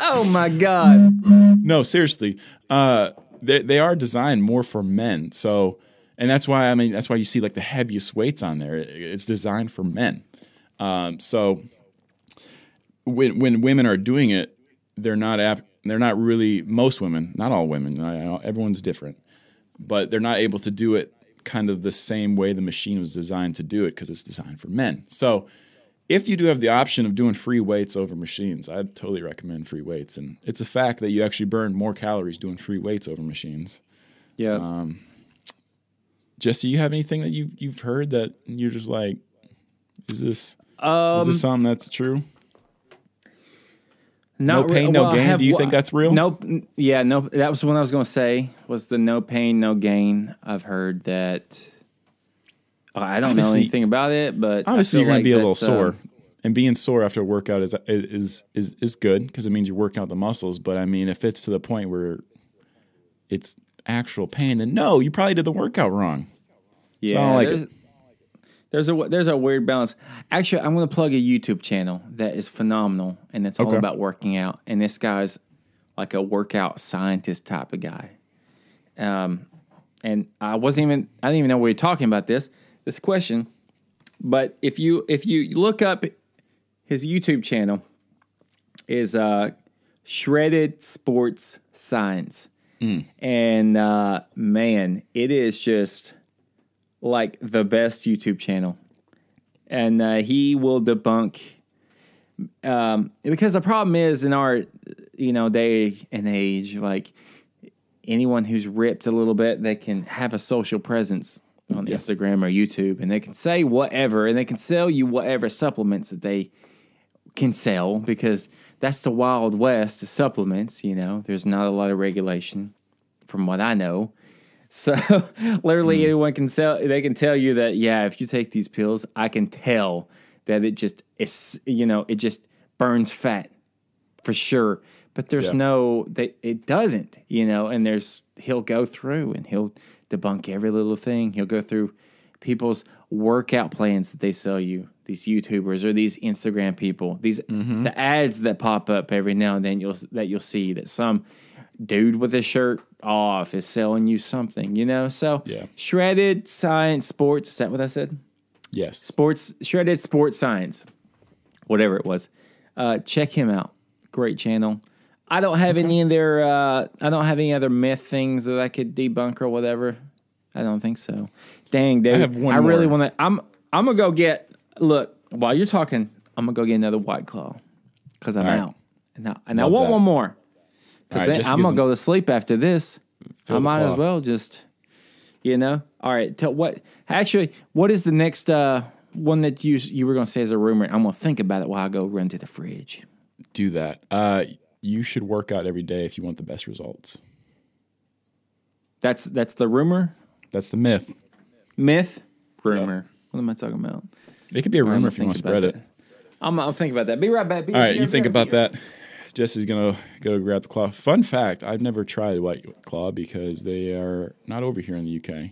Oh my God. No, seriously. They are designed more for men. So, and that's why you see like the heaviest weights on there. It's designed for men. So when women are doing it, they're not really, most women, not all women, everyone's different, but they're not able to do it kind of the same way the machine was designed to do it because it's designed for men. So if you do have the option of doing free weights over machines, I'd totally recommend free weights. And it's a fact that you actually burn more calories doing free weights over machines. Yeah. Jesse, you have anything that you've heard that you're just like, is this something that's true? No pain, no gain. Do you think that's real? Nope. Yeah, no. That was what I was going to say. Was the no pain, no gain? I've heard that. I don't know anything about it, but obviously you're going to be a little sore, and being sore after a workout is good because it means you're working out the muscles. But I mean, if it's to the point where it's actual pain, then no, you probably did the workout wrong. Yeah, so I don't like it. There's a weird balance. Actually, I'm going to plug a YouTube channel that is phenomenal, and it's all about working out. And this guy's like a workout scientist type of guy. And I didn't even know we were talking about this question. But if you look up his YouTube channel, is Shredded Sports Science, and man, it is just like the best YouTube channel. And he will debunk, because the problem is in our, day and age, like anyone who's ripped a little bit, they can have a social presence on Instagram or YouTube, and they can say whatever, and they can sell you whatever supplements that they can sell, because that's the Wild West of supplements. There's not a lot of regulation from what I know. So literally anyone can sell. They can tell you that, if you take these pills, I can tell that it just is, it just burns fat for sure. But there's that it doesn't, and he'll go through and he'll debunk every little thing. He'll go through people's workout plans that they sell you, these YouTubers or these Instagram people, the ads that pop up every now and then you'll see that some dude with his shirt off is selling you something, So Shredded Science Sports, is that what I said? Yes. Shredded Sports Science, whatever it was. Check him out. Great channel. I don't have any other myth things that I could debunk or whatever. I don't think so. Dang, dude. I have one more. Really want to. I'm gonna go get. Look, while you're talking, I'm gonna go get another White Claw because I'm out, and I want one more. Because then I'm gonna go to sleep after this. I might as well just, All right. What is the next one that you were gonna say as a rumor? I'm gonna think about it while I go run to the fridge. Do that. You should work out every day if you want the best results. That's the rumor? That's the myth. Myth? Rumor. Yep. What am I talking about? It could be a rumor if you want to spread it. I'll think about that. Be right back. All right, you think about that. Jesse's going to go grab the claw. Fun fact, I've never tried White Claw because they are not over here in the UK.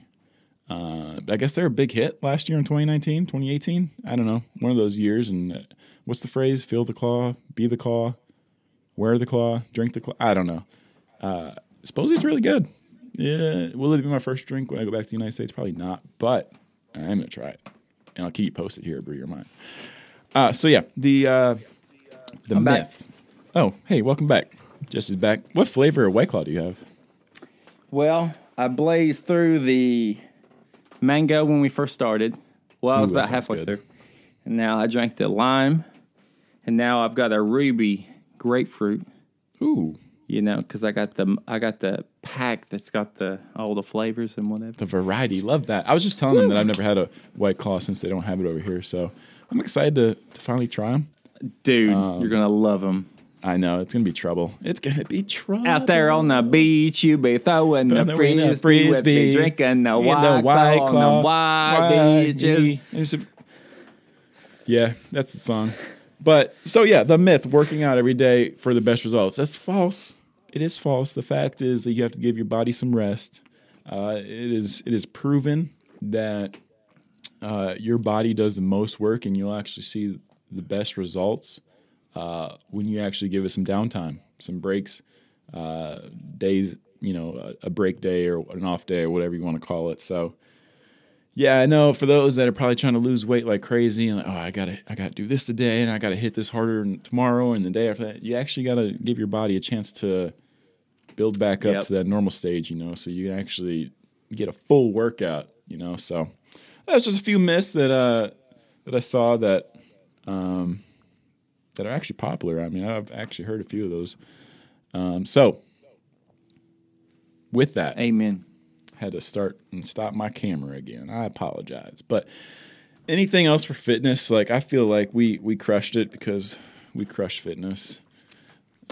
I guess they're a big hit last year in 2019, 2018. I don't know. One of those years. And what's the phrase? Feel the claw, be the claw, wear the claw, drink the claw. I don't know. Supposedly it's really good. Yeah, will it be my first drink when I go back to the United States? Probably not, but I am going to try it. And I'll keep you posted here at Brew Your Mind. The myth. Back. Oh, hey, welcome back. Jesse's back. What flavor of White Claw do you have? Well, I blazed through the mango when we first started. Well, I was about halfway through. And now I drank the lime. And now I've got a ruby grapefruit. Ooh. Because I got the pack that's got all the flavors and whatever. The variety. Love that. I was just telling them that I've never had a White Claw since they don't have it over here. So I'm excited to finally try them. Dude, you're going to love them. I know. It's going to be trouble. It's going to be trouble. Out there on the beach, you be throwing the frisbee, with me drinking the white claw on the white beaches. Yeah, that's the song. But, so yeah, the myth, working out every day for the best results. That's false. It is false. The fact is that you have to give your body some rest. It is proven that your body does the most work, and you'll actually see the best results when you actually give it some downtime, some breaks, days, a break day or an off day or whatever you want to call it. So, yeah, I know for those that are probably trying to lose weight like crazy and like, I gotta do this today and I gotta hit this harder tomorrow and the day after that, you actually gotta give your body a chance to build back up to that normal stage, so you can actually get a full workout, So that's just a few myths that I saw that are actually popular. I mean, I've actually heard a few of those. So with that, amen. Had to start and stop my camera again. I apologize. But anything else for fitness? Like, I feel like we crushed it because we crushed fitness.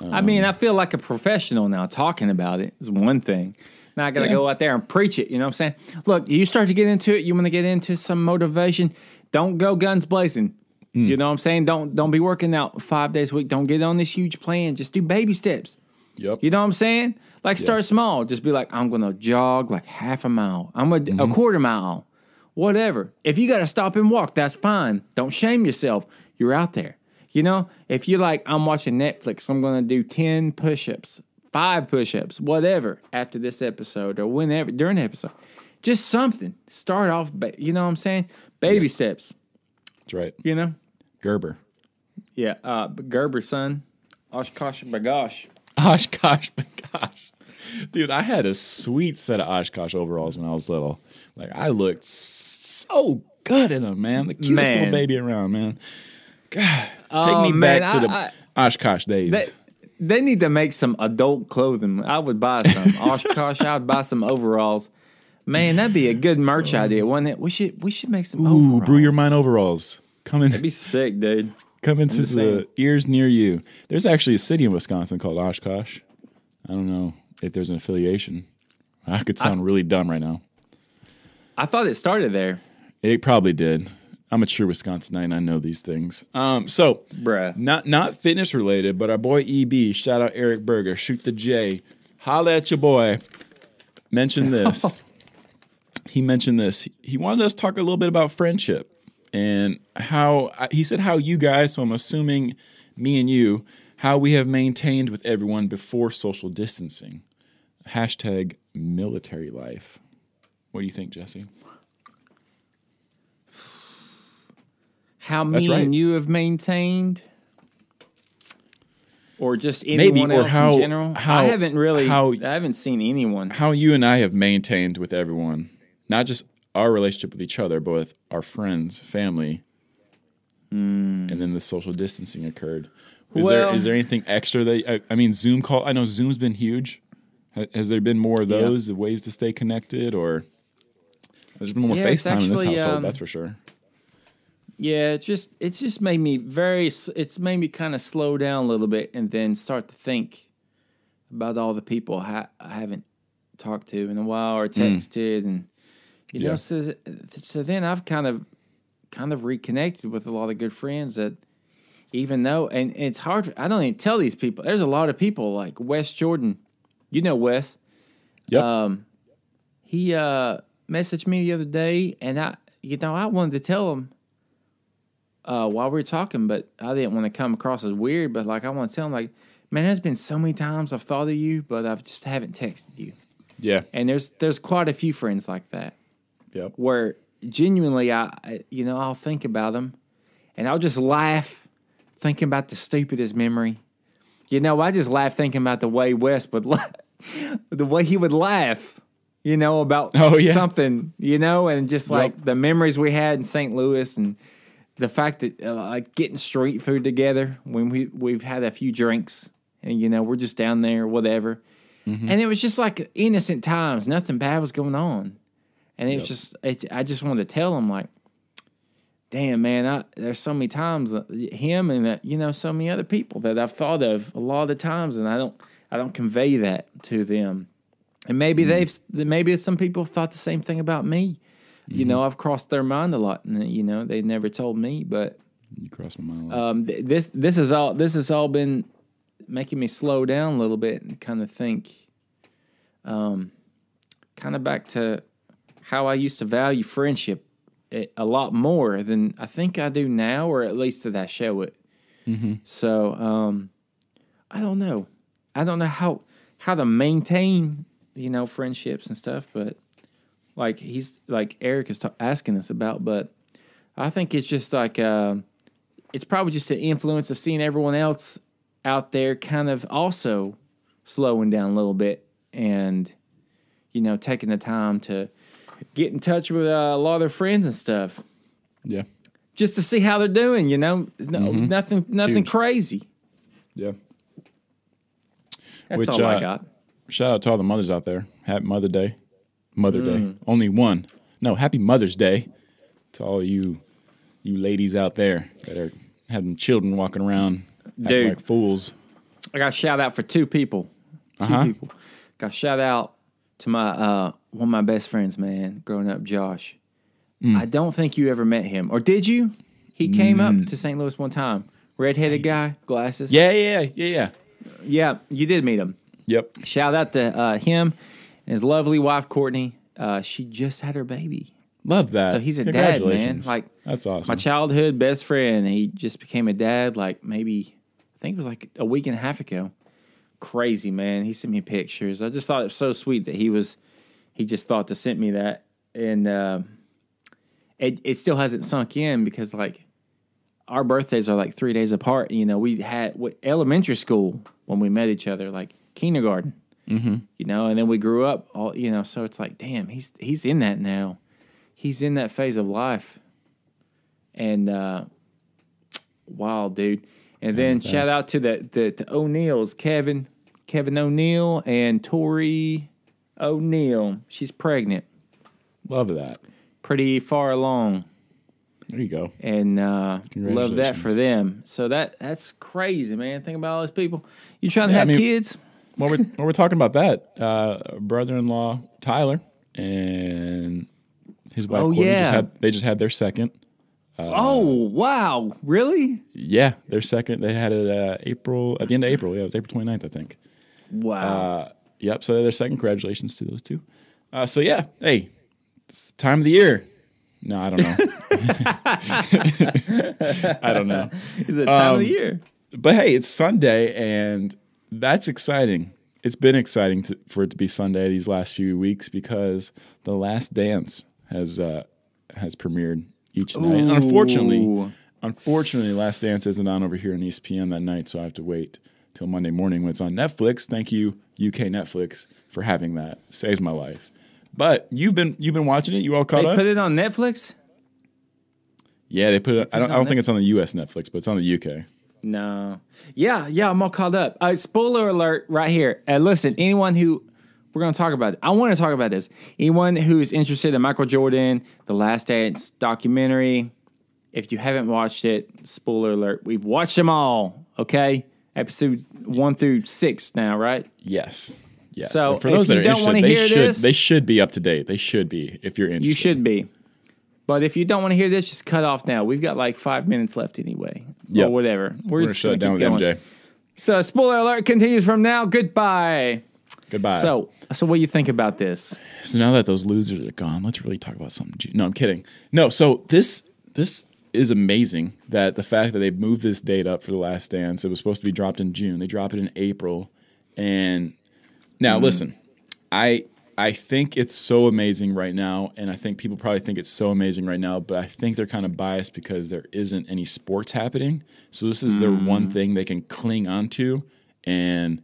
I mean, I feel like a professional now. Talking about it is one thing. Now I got to go out there and preach it. You know what I'm saying? Look, you start to get into it. You want to get into some motivation. Don't go guns blazing. You know what I'm saying? Don't be working out 5 days a week. Don't get on this huge plan. Just do baby steps. Yep. You know what I'm saying? Like, start small. Just be like, I'm going to jog like half a mile. I'm going to a quarter mile. Whatever. If you got to stop and walk, that's fine. Don't shame yourself. You're out there. If you're like, I'm watching Netflix, I'm going to do 10 push-ups, 5 push-ups, whatever, after this episode or whenever, during the episode. Just something. Start off, you know what I'm saying? Baby steps. That's right. Gerber. Yeah. Gerber, son. Oshkosh bagosh. Oshkosh bagosh. Dude, I had a sweet set of Oshkosh overalls when I was little. Like, I looked so good in them, man. The cutest little baby around, man. God, take me back to the Oshkosh days. They need to make some adult clothing. I would buy some Oshkosh. I would buy some overalls. Man, that'd be a good merch idea, wouldn't it? We should make some overalls. Brew Your Mind overalls. That'd be sick, dude. Come into the ears near you. There's actually a city in Wisconsin called Oshkosh. I don't know if there's an affiliation. I could sound really dumb right now. I thought it started there. It probably did. I'm a true Wisconsinite and I know these things. So, not fitness related, but our boy EB, shout out Eric Berger, shoot the J, holla at your boy, mentioned this. He mentioned this. He wanted us to talk a little bit about friendship and he said how you guys, so I'm assuming me and you, how we have maintained with everyone before social distancing. Hashtag military life. What do you think, Jesse? How me and you have maintained? Or just anyone else in general? I haven't seen anyone. How you and I have maintained with everyone. Not just our relationship with each other, but with our friends, family. And then the social distancing occurred. Is there anything extra that Zoom call? I know Zoom's been huge. Has there been more of those ways to stay connected, or there's been more FaceTime in this household? That's for sure. Yeah, it's just made me kind of slow down a little bit and then start to think about all the people I haven't talked to in a while or texted, and you know, so then I've kind of reconnected with a lot of good friends that. Even though, and it's hard, I don't even tell these people. There's a lot of people like Wes Jordan. You know Wes. Yep. He messaged me the other day, and I wanted to tell him while we were talking, but I didn't want to come across as weird. But like, I want to tell him, like, man, there's been so many times I've thought of you, but I've just haven't texted you. Yeah. And there's quite a few friends like that. Yep. Where genuinely, I'll think about them, and I'll just laugh. Thinking about the stupidest memory. I just laugh thinking about the way Wes would the way he would laugh, about something, and just like the memories we had in St. Louis and the fact that like getting street food together when we've had a few drinks and, we're just down there, whatever. Mm-hmm. And it was just like innocent times. Nothing bad was going on. And it was I just wanted to tell him like, damn, man, there's so many times him and so many other people that I've thought of a lot of the times, and I don't convey that to them. And maybe maybe some people have thought the same thing about me. I've crossed their mind a lot, and they never told me, but you crossed my mind a lot. This has all been making me slow down a little bit and kind of think, kind of back to how I used to value friendship a lot more than I think I do now, or at least that I show it. Mm-hmm. So I don't know. I don't know how to maintain friendships and stuff, but like Eric is asking us about, but I think it's just like it's probably just an influence of seeing everyone else out there kind of also slowing down a little bit and taking the time to get in touch with a lot of their friends and stuff. Yeah. Just to see how they're doing, nothing crazy. Yeah. That's all I got. Shout out to all the mothers out there. Happy Mother Day. Mother Day. Only one. No, happy Mother's Day to all you ladies out there that are having children walking around acting like fools. I got a shout out for two people. Two people. Got a shout out to my one of my best friends, man, growing up, Josh. I don't think you ever met him. Or did you? He came up to St. Louis one time. Redheaded guy, glasses. Yeah. Yeah, you did meet him. Yep. Shout out to him and his lovely wife, Courtney. She just had her baby. Love that. So he's a dad, man. Like, that's awesome. My childhood best friend, he just became a dad like maybe, I think it was like a week and a half ago. Crazy, man. He sent me pictures. I just thought it was so sweet that he just thought to send me that. And it still hasn't sunk in because like our birthdays are like 3 days apart. We had elementary school when we met each other, like kindergarten, and then we grew up all, so it's like, damn, he's in that now. He's in that phase of life. And wild, dude. And then shout out to the O'Neills, Kevin O'Neill and Tori O'Neill. She's pregnant. Love that. Pretty far along. There you go. And love that for them. So that's crazy, man. Think about all those people. You trying to have kids? While we're talking about that, brother-in-law Tyler and his wife Courtney they just had their second. Oh, wow. Really? Yeah, their second. They had it at the end of April. Yeah, it was April 29th, I think. Wow. Yep, so their second. Congratulations to those two. So, yeah, hey, it's the time of the year. No, I don't know. I don't know. Is it time of the year? But, hey, it's Sunday, and that's exciting. It's been exciting for it to be Sunday these last few weeks because The Last Dance has premiered each night. And unfortunately, Last Dance isn't on over here on ESPN that night, so I have to wait till Monday morning when it's on Netflix. Thank you, UK Netflix, for having that. Saves my life. But you've been watching it. You all caught up? They put it on Netflix? Yeah, they put it. I don't think it's on the US Netflix, but it's on the UK. No. Yeah, I'm all caught up. Spoiler alert right here. Listen, anyone who we're going to talk about it. I want to talk about this. Anyone who's interested in Michael Jordan, The Last Dance documentary, if you haven't watched it, spoiler alert, we've watched them all, okay? Episode 1 through 6 now, right? Yes. So and for those that are interested, they should be up to date. They should be, if you're interested. You should be. But if you don't want to hear this, just cut off now. We've got like 5 minutes left anyway. Or whatever. We're going to shut it down with MJ. So spoiler alert continues from now. Goodbye. So what do you think about this? So now that those losers are gone, let's really talk about something. No, I'm kidding. No, so this is amazing that the fact that they moved this date up for The Last Dance. It was supposed to be dropped in June. They dropped it in April. And now listen, I think it's so amazing right now, and I think people probably think it's so amazing right now, but I think they're kind of biased because there isn't any sports happening. So this is their one thing they can cling onto, and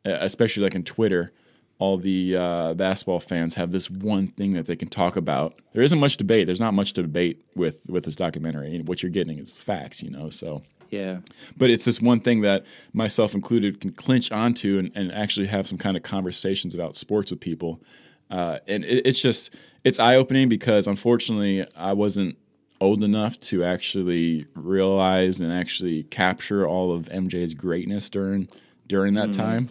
especially like in Twitter, all the basketball fans have this one thing that they can talk about. There isn't much debate. There's not much to debate with this documentary. What you're getting is facts, so. Yeah. But it's this one thing that myself included can clinch onto and actually have some kind of conversations about sports with people. And it's eye-opening because unfortunately I wasn't old enough to actually realize and actually capture all of MJ's greatness during that time.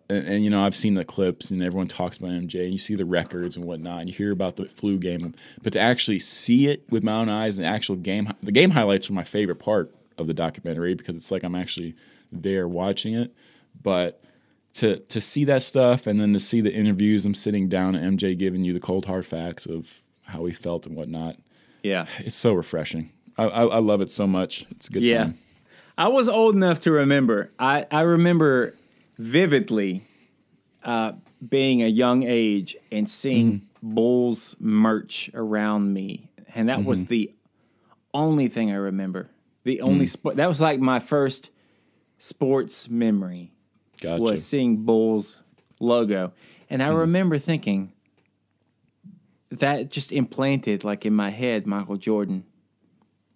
And you know, I've seen the clips and everyone talks about MJ and you see the records and whatnot and you hear about the flu game, but to actually see it with my own eyes and the game highlights are my favorite part of the documentary because it's like I'm actually there watching it. But to see that stuff and then to see the interviews, I'm sitting down and MJ giving you the cold hard facts of how he felt and whatnot. Yeah, it's so refreshing. I love it so much. It's a good time. I was old enough to remember. I remember vividly being a young age and seeing Bulls merch around me, and that was the only thing I remember. The only sport that was like my first sports memory was seeing Bulls logo, and I remember thinking that just implanted like in my head Michael Jordan.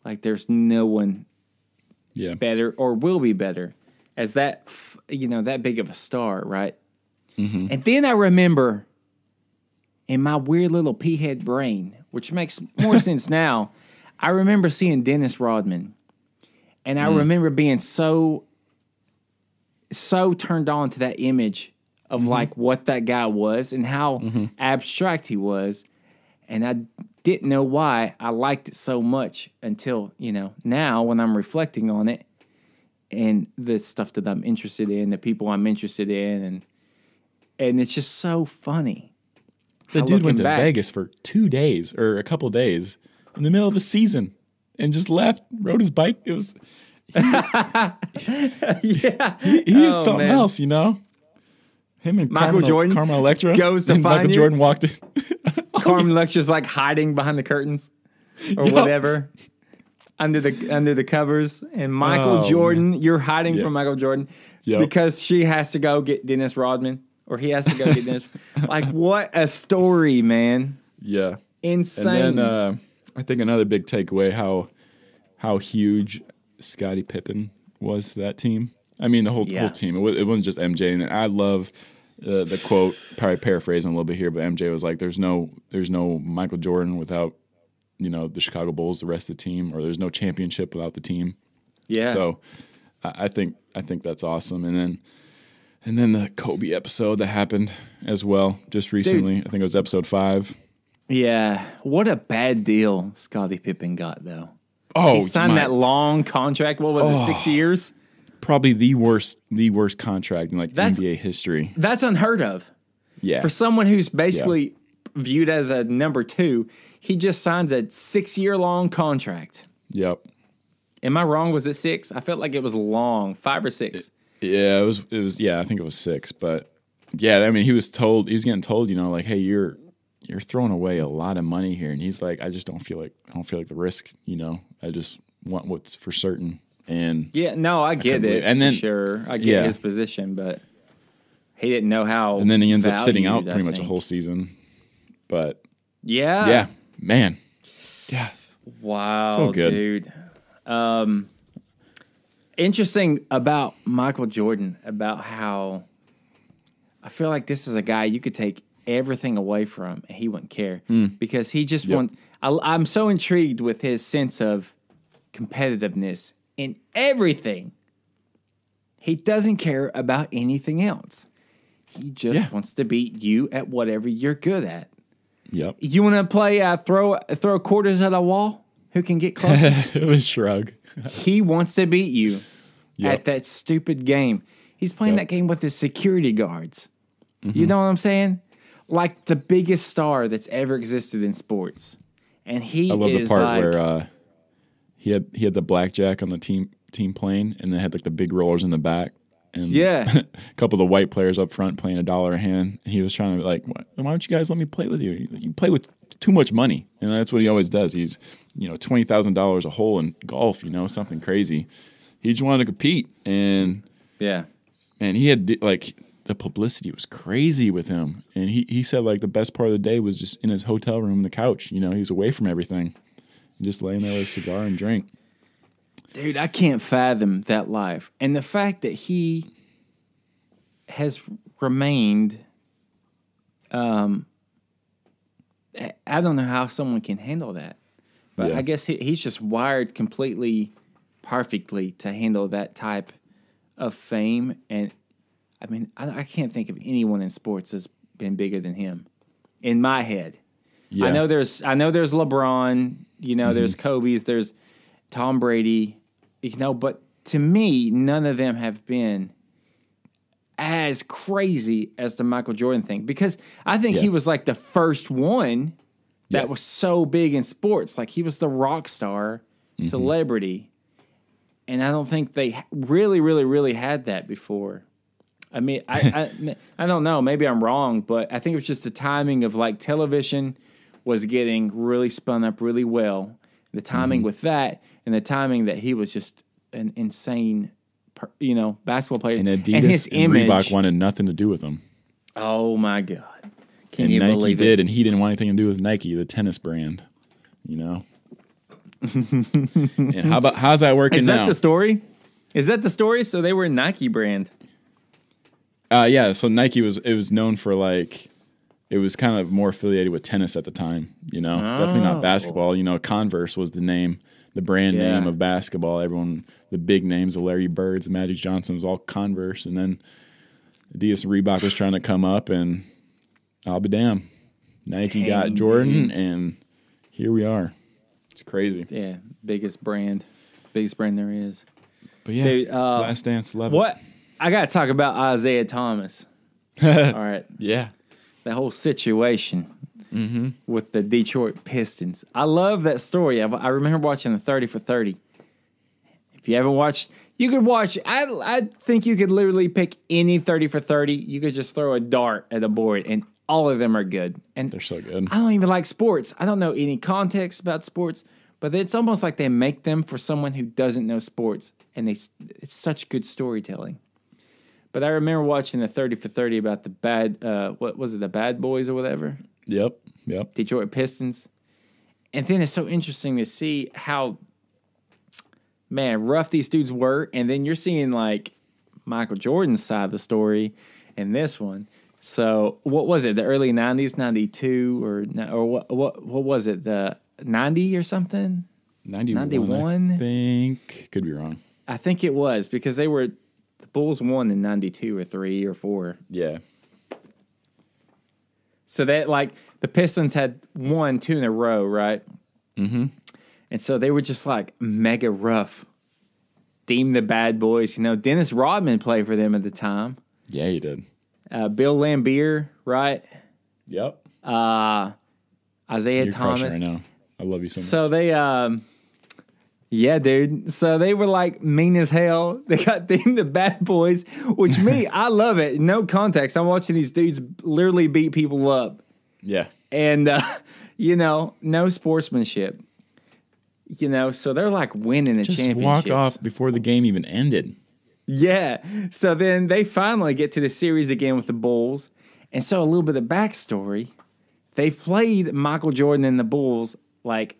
Like there's no one better or will be better as that, you know, that big of a star, right? And then I remember in my weird little pea-head brain, which makes more sense now, I remember seeing Dennis Rodman. And I remember being so turned on to that image of like what that guy was and how abstract he was. And I didn't know why I liked it so much until, you know, now when I'm reflecting on it and the stuff that I'm interested in, the people I'm interested in, and it's just so funny. The dude went to Vegas for 2 days or a couple days in the middle of a season and just left, rode his bike. It was he is something else, you know. Him and Michael Jordan Carmen Electra goes to find Michael you. Jordan walked in. Carmen Electra's like hiding behind the curtains or whatever under the covers, and Michael Jordan, you're hiding from Michael Jordan because she has to go get Dennis Rodman, or he has to go get Dennis. Like, what a story, man! Yeah, insane. And then I think another big takeaway how huge Scottie Pippen was to that team. I mean, the whole team. It wasn't just MJ. And I love the quote, probably paraphrasing a little bit here, but MJ was like, "There's no Michael Jordan without, you know, the Chicago Bulls, the rest of the team, or there's no championship without the team." Yeah. So I think that's awesome. And then the Kobe episode that happened as well just recently. Dude, I think it was episode 5. Yeah. What a bad deal Scottie Pippen got though. Oh, he signed that long contract. What was it? 6 years. Probably the worst contract in like NBA history. That's unheard of. Yeah. For someone who's basically viewed as a number 2, he just signs a 6-year-long contract. Yep. Am I wrong? Was it 6? I felt like it was long, 5 or 6. It was. Yeah, I think it was 6. But yeah, I mean, he was getting told, you know, like, hey, you're throwing away a lot of money here, and he's like, I don't feel like the risk, you know. I just want what's for certain. And yeah, no, I get it. And then, sure, I get his position, but he didn't know how. And then he ends up sitting out pretty much a whole season. But yeah, man, yeah, wow, so good, dude. Interesting about Michael Jordan, about how I feel like this is a guy you could take everything away from and he wouldn't care because he just wants. I'm so intrigued with his sense of competitiveness in everything. He doesn't care about anything else. He just wants to beat you at whatever you're good at. Yep. You want to play throw quarters at a wall? Who can get closest? It was shrug. He wants to beat you at that stupid game. He's playing that game with his security guards. You know what I'm saying? Like the biggest star that's ever existed in sports. And I love the part where he had the blackjack on the team plane, and they had like the big rollers in the back, and a couple of the white players up front playing $1 a hand. He was trying to be like, why don't you guys let me play with you? You play with too much money, and that's what he always does. He's $20,000 a hole in golf, something crazy. He just wanted to compete, and he had like the publicity was crazy with him, and he said like the best part of the day was just in his hotel room, the couch. He was away from everything. Just laying there with a cigar and drink. Dude, I can't fathom that life. And the fact that he has remained, I don't know how someone can handle that. But I guess he's just wired completely perfectly to handle that type of fame. And I mean, I can't think of anyone in sports that's been bigger than him in my head. Yeah. I know there's LeBron, there's Kobe's, there's Tom Brady, but to me, none of them have been as crazy as the Michael Jordan thing, because I think he was like the first one that was so big in sports. Like, he was the rock star celebrity. And I don't think they really, really, really had that before. I mean, I don't know. Maybe I'm wrong, but I think it was just the timing of, like, television was getting really spun up really well. The timing with that, and the timing that he was just an insane, basketball player. And Adidas and his image, Reebok wanted nothing to do with him. Oh my God! Can you believe it? Nike did, and he didn't want anything to do with Nike, the tennis brand. And how's that working now? Is that the story? Is that the story? So they were a Nike brand. Yeah. So Nike was known for, like, it was kind of more affiliated with tennis at the time. Definitely not basketball. Converse was the name, the brand name of basketball. Everyone, the big names, the Larry Birds, the Magic Johnson, was all Converse, and then Adidas and Reebok was trying to come up, and I'll be damned, Nike got Jordan, and here we are. It's crazy. Yeah, biggest brand there is. But yeah, dude, Last Dance, love it. I got to talk about Isaiah Thomas. All right. Yeah. The whole situation with the Detroit Pistons. I love that story. I remember watching the 30 for 30. If you haven't watched, you could watch. I think you could literally pick any 30 for 30. You could just throw a dart at a board, and all of them are good. And they're so good. I don't even like sports. I don't know any context about sports, but it's almost like they make them for someone who doesn't know sports, and it's such good storytelling. But I remember watching the 30 for 30 about the what was it, the Bad Boys or whatever? Yep. Detroit Pistons. And then it's so interesting to see how, man, rough these dudes were. And then you're seeing, like, Michael Jordan's side of the story in this one. So what was it, the early 90s, 92, or what was it, the 90 or something? 91, I think. Could be wrong. I think it was, because the Bulls won in 92 or 3 or 4. Yeah. So that, like, the Pistons had won 2 in a row, right? Mm-hmm. And so they were just, like, mega rough. Deemed the Bad Boys. Dennis Rodman played for them at the time. Yeah, he did. Bill Laimbeer, right? Yep. Isaiah You're Thomas. Right now. I love you so much. So they, yeah, dude. So they were, like, mean as hell. They got deemed the Bad Boys, which I love it. No context. I'm watching these dudes literally beat people up. Yeah. And, no sportsmanship. So they're, like, winning the championships. Just walked off before the game even ended. Yeah. So then they finally get to the series again with the Bulls. And so a little bit of backstory. They've played Michael Jordan and the Bulls, like,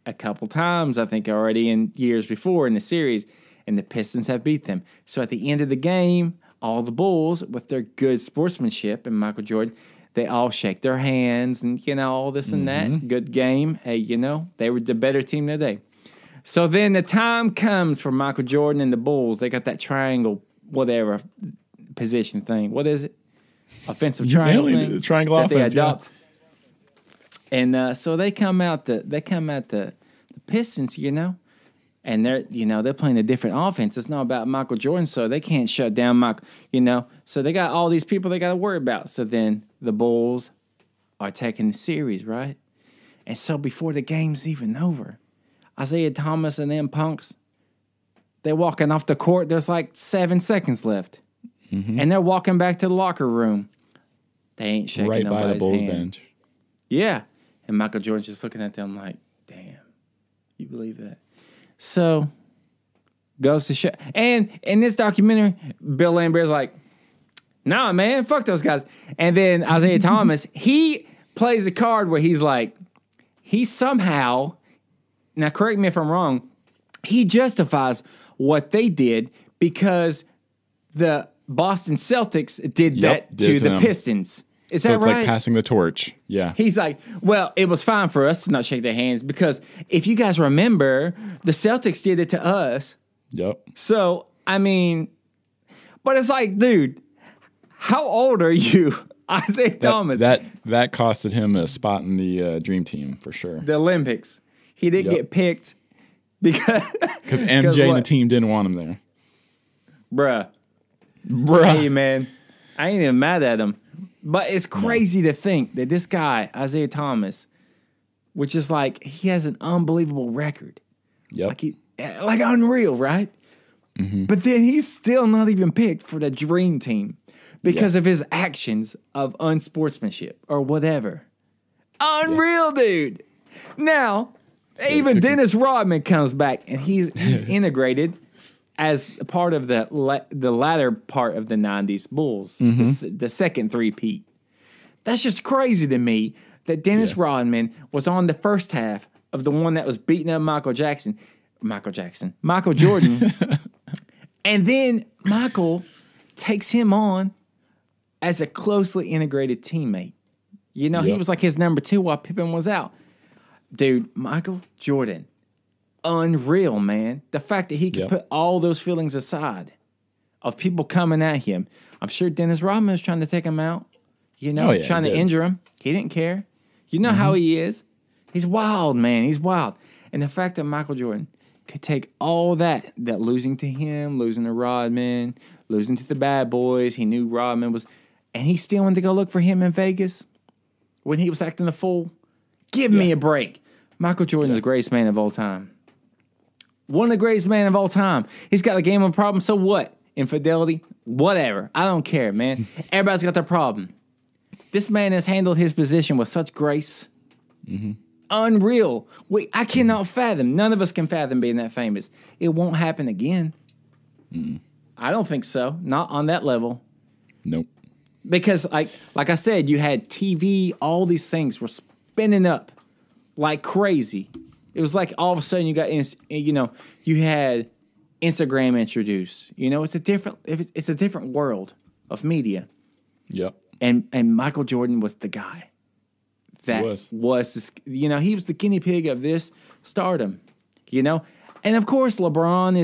a couple times, I think, already in years before in the series, and the Pistons have beat them. So at the end of the game, all the Bulls, with their good sportsmanship and Michael Jordan, they all shake their hands and, all this and that. Good game. Hey, they were the better team that day. So then the time comes for Michael Jordan and the Bulls. They got that triangle, whatever, position thing. What is it? Offensive triangle thing. The triangle offense, they adopt. Yeah. And so they come out the Pistons, and they're playing a different offense. It's not about Michael Jordan, so they can't shut down Michael, So they got all these people they got to worry about. So then the Bulls are taking the series, right? And so before the game's even over, Isaiah Thomas and them punks, they're walking off the court. There's like 7 seconds left. Mm-hmm. And they're walking back to the locker room. They ain't shaking right nobody's by the Bulls hand. bench. Yeah. And Michael Jordan's just looking at them like, damn, you believe that? So, goes to show. And in this documentary, Bill Laimbeer's like, nah, man, fuck those guys. And then Isaiah Thomas, he plays the card where he's like, he somehow, now correct me if I'm wrong, he justifies what they did because the Boston Celtics did that to the Pistons. Is so that it's right? like passing the torch. Yeah. He's like, well, it was fine for us to not shake their hands because if you guys remember, the Celtics did it to us. Yep. So, I mean, but it's like, dude, how old are you? Isaiah Thomas. That costed him a spot in the Dream Team for sure. The Olympics. He didn't get picked because MJ and the team didn't want him there. Bruh. Hey, man. I ain't even mad at him. But it's crazy to think that this guy, Isaiah Thomas, which is like, he has an unbelievable record. Yep. Like unreal, right? Mm-hmm. But then he's still not even picked for the Dream Team because of his actions of unsportsmanship or whatever. Unreal, dude. Now, even Dennis Rodman comes back and he's integrated as a part of the latter part of the 90s Bulls, the second three-peat. That's just crazy to me that Dennis Rodman was on the first half of the one that was beating up Michael Jordan. And then Michael takes him on as a closely integrated teammate. You know, he was like his number 2 while Pippen was out. Dude, Michael Jordan, unreal, man. The fact that he could put all those feelings aside of people coming at him. I'm sure Dennis Rodman was trying to take him out, trying to injure him. He didn't care. You know how he is. He's wild, man. He's wild. And the fact that Michael Jordan could take all that losing to him, losing to Rodman, losing to the bad boys, he knew Rodman was, and he still went to go look for him in Vegas when he was acting a fool. Give me a break. Michael Jordan is the greatest man of all time. One of the greatest men of all time. He's got a gambling problem, so what? Infidelity? Whatever. I don't care, man. Everybody's got their problem. This man has handled his position with such grace. Mm-hmm. Unreal. I cannot fathom. None of us can fathom being that famous. It won't happen again. Mm. I don't think so. Not on that level. Nope. Because, like I said, you had TV, all these things were spinning up like crazy. It was like all of a sudden you got, you had Instagram introduced. It's a different world of media. Yep. And Michael Jordan was the guy that was this, he was the guinea pig of this stardom, And of course, LeBron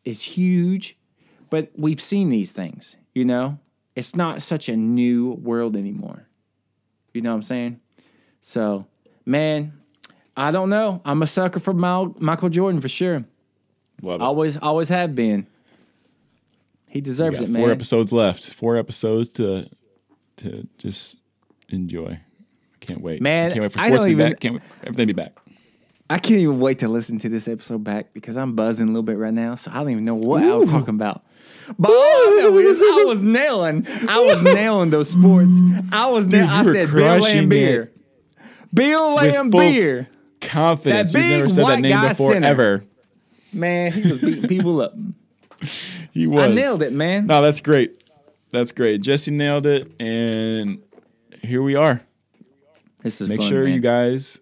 is huge, but we've seen these things, It's not such a new world anymore. You know what I'm saying? So, man, I don't know. I'm a sucker for Michael Jordan for sure. Love it. Always have been. He deserves it, man. 4 episodes left. 4 episodes to just enjoy. I can't wait. Man, I can't wait for sports to be back. Can't wait for everything to be back. I can't even wait to listen to this episode back because I'm buzzing a little bit right now, so I don't even know what I was talking about. But all I know is I was nailing those sports. I said Bill and beer. Bill and beer. Confidence. You've never said that name before, ever. Man, he was beating people up. He was. I nailed it, man. No, that's great. That's great. Jesse nailed it, and here we are. This is Make fun, sure man. you guys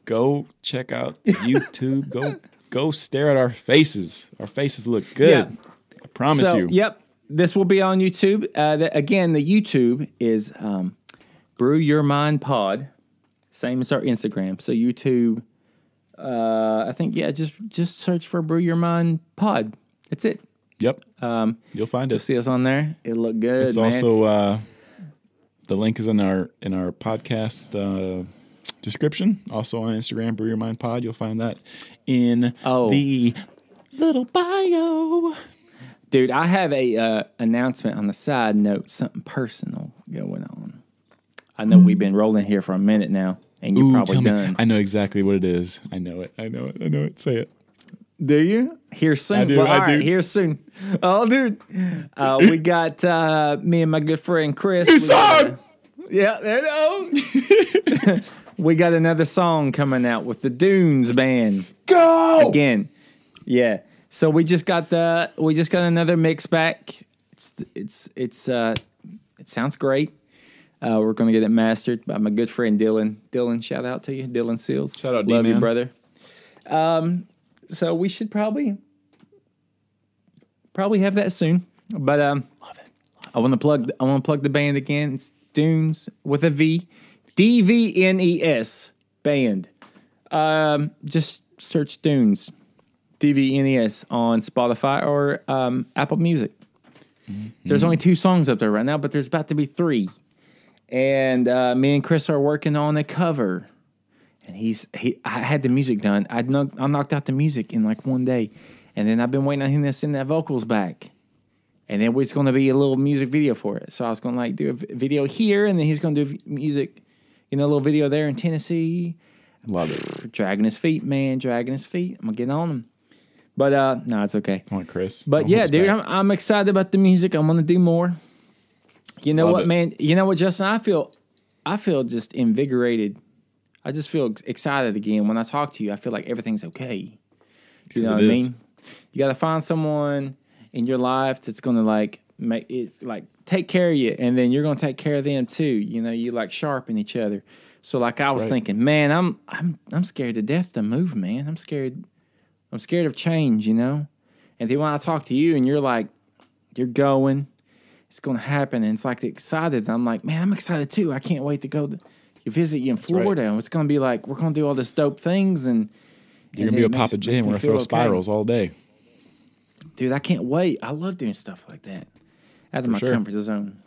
go check out YouTube. Go stare at our faces. Our faces look good. Yeah. I promise you. Yep. This will be on YouTube. Again, the YouTube is Brew Your Mind Pod. Same as our Instagram. So YouTube, I think, just search for Brew Your Mind Pod. That's it. Yep. You'll find it. You'll see us on there. It'll look good. It's man. also the link is in our podcast description. Also on Instagram, Brew Your Mind Pod. You'll find that in the little bio. Dude, I have a announcement on the side note, something personal going on. I know we've been rolling here for a minute now, and you're probably done. I know exactly what it is. I know it. Say it. Do you? Here soon. I do. All right, here soon. Oh, dude. We got me and my good friend Chris. Yeah, there it goes. We got another song coming out with the Dunes Band. Go! Again. Yeah. So we just got another mix back. It sounds great. We're gonna get it mastered by my good friend Dylan. Dylan, shout out to you, Dylan Seals. Shout out, love D-man. you, brother. So we should probably have that soon. But love it. I want to plug the band again. It's Dunes with a V, DVNES band. Just search Dunes, DVNES on Spotify or Apple Music. Mm-hmm. There's only 2 songs up there right now, but there's about to be 3. And me and Chris are working on a cover. And I had the music done. I knocked out the music in like one day. And then I've been waiting on him to send that vocals back. And then it's going to be a little music video for it. So I was going to like do a video here, and then he's going to do music, a little video there in Tennessee. Love it. Dragging his feet, man. Dragging his feet. I'm going to get on him. But no, it's okay. Come on, Chris. But yeah, dude, I'm excited about the music. I'm going to do more. You know what, man? You know what, Justin? I feel just invigorated. I just feel excited again. When I talk to you, I feel like everything's okay. You know what I mean? You got to find someone in your life that's going to take care of you, and then you're going to take care of them too. You like sharpen each other. So like I was thinking, man, I'm scared to death to move, man. I'm scared of change, And then when I talk to you and you're like, you're going, it's going to happen, and it's like excited. I'm like, man, I'm excited too. I can't wait to go visit you in Florida. Right. It's going to be like, we're going to do all this dope things, and you're going to be a Papa J, and we're going to throw spirals all day. Dude, I can't wait. I love doing stuff like that. Out of my comfort zone.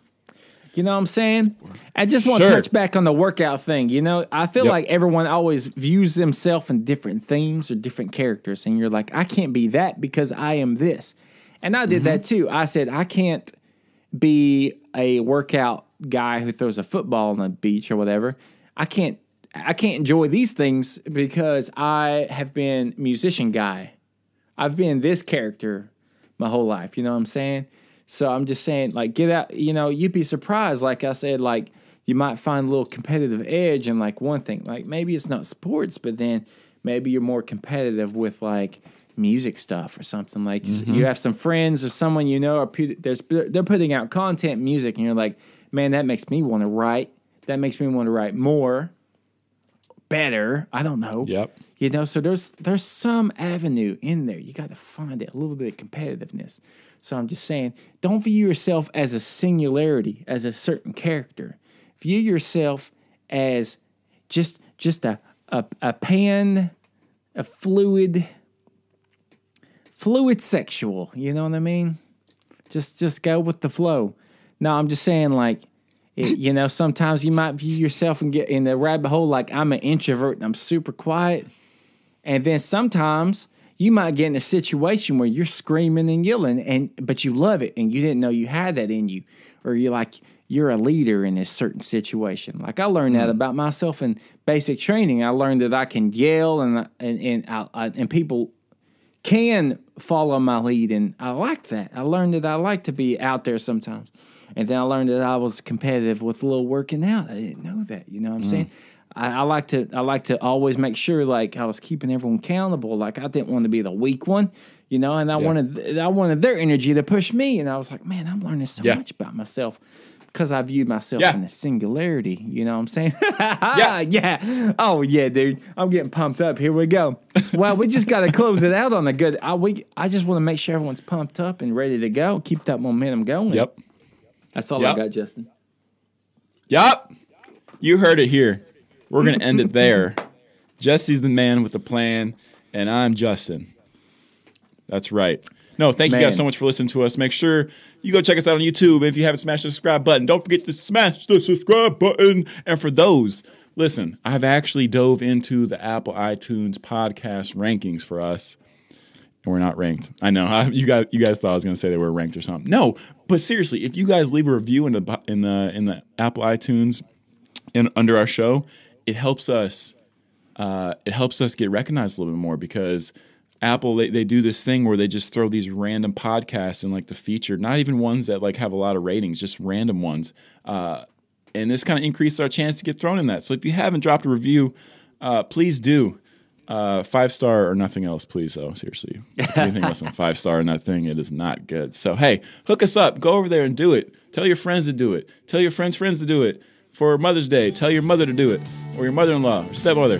You know what I'm saying? I just want to touch back on the workout thing. I feel like everyone always views themselves in different themes or different characters. And you're like, I can't be that because I am this. And I did that too. I said, I can't be a workout guy who throws a football on the beach or whatever. I can't enjoy these things because I have been musician guy. I've been this character my whole life. You know what I'm saying? So I'm just saying, like, get out, you'd be surprised. Like I said, like, you might find a little competitive edge in, like, one thing. Like, maybe it's not sports, but then maybe you're more competitive with, like, music stuff or something. Like, you have some friends or someone they're putting out content music, and you're like, man, that makes me want to write. That makes me want to write more, better. I don't know. Yep. So there's some avenue in there. You got to find it, a little bit of competitiveness. So I'm just saying, don't view yourself as a singularity, as a certain character. View yourself as just a fluid sexual. You know what I mean? Just go with the flow. No, I'm just saying, like, sometimes you might view yourself and get in the rabbit hole like I'm an introvert and I'm super quiet. And then sometimes you might get in a situation where you're screaming and yelling, but you love it and you didn't know you had that in you. Or you're a leader in a certain situation. Like I learned that about myself in basic training. I learned that I can yell and people can follow my lead, and I like that. I learned that I like to be out there sometimes. And then I learned that I was competitive with a little working out. I didn't know that. You know what I'm saying? I like to always make sure, like, I was keeping everyone accountable. Like, I didn't want to be the weak one, and I wanted their energy to push me. And I was like, man, I'm learning so much about myself because I viewed myself in a singularity. You know what I'm saying? Yeah. Oh, yeah, dude. I'm getting pumped up. Here we go. Well, we just got to close it out on a good. I just want to make sure everyone's pumped up and ready to go. Keep that momentum going. Yep. That's all I got, Justin. Yep. You heard it here. We're going to end it there. Jesse's the man with the plan, and I'm Justin. That's right. No, thank you guys so much for listening to us. Make sure you go check us out on YouTube. If you haven't smashed the subscribe button, don't forget to smash the subscribe button. And for those, listen, I've actually dove into the Apple iTunes podcast rankings for us. And we're not ranked. I know you guys thought I was going to say they were ranked or something. No, but seriously, if you guys leave a review in the Apple iTunes and under our show, it helps us get recognized a little bit more, because Apple they do this thing where they just throw these random podcasts in like the featured, not even ones that like have a lot of ratings, just random ones, and this kind of increases our chance to get thrown in that. So if you haven't dropped a review, please do. 5-star or nothing else, please. Oh, seriously. Anything less than 5-star in that thing, it is not good. So, hey, hook us up. Go over there and do it. Tell your friends to do it. Tell your friends' friends to do it. For Mother's Day, tell your mother to do it. Or your mother-in-law or stepmother.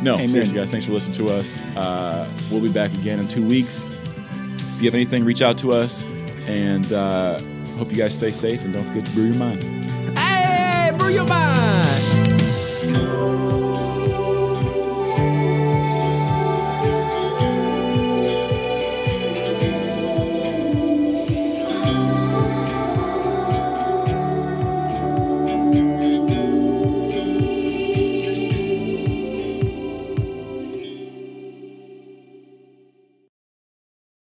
No, seriously, guys, thanks for listening to us. We'll be back again in 2 weeks. If you have anything, reach out to us. And Hope you guys stay safe and don't forget to brew your mind. Hey, brew your mind.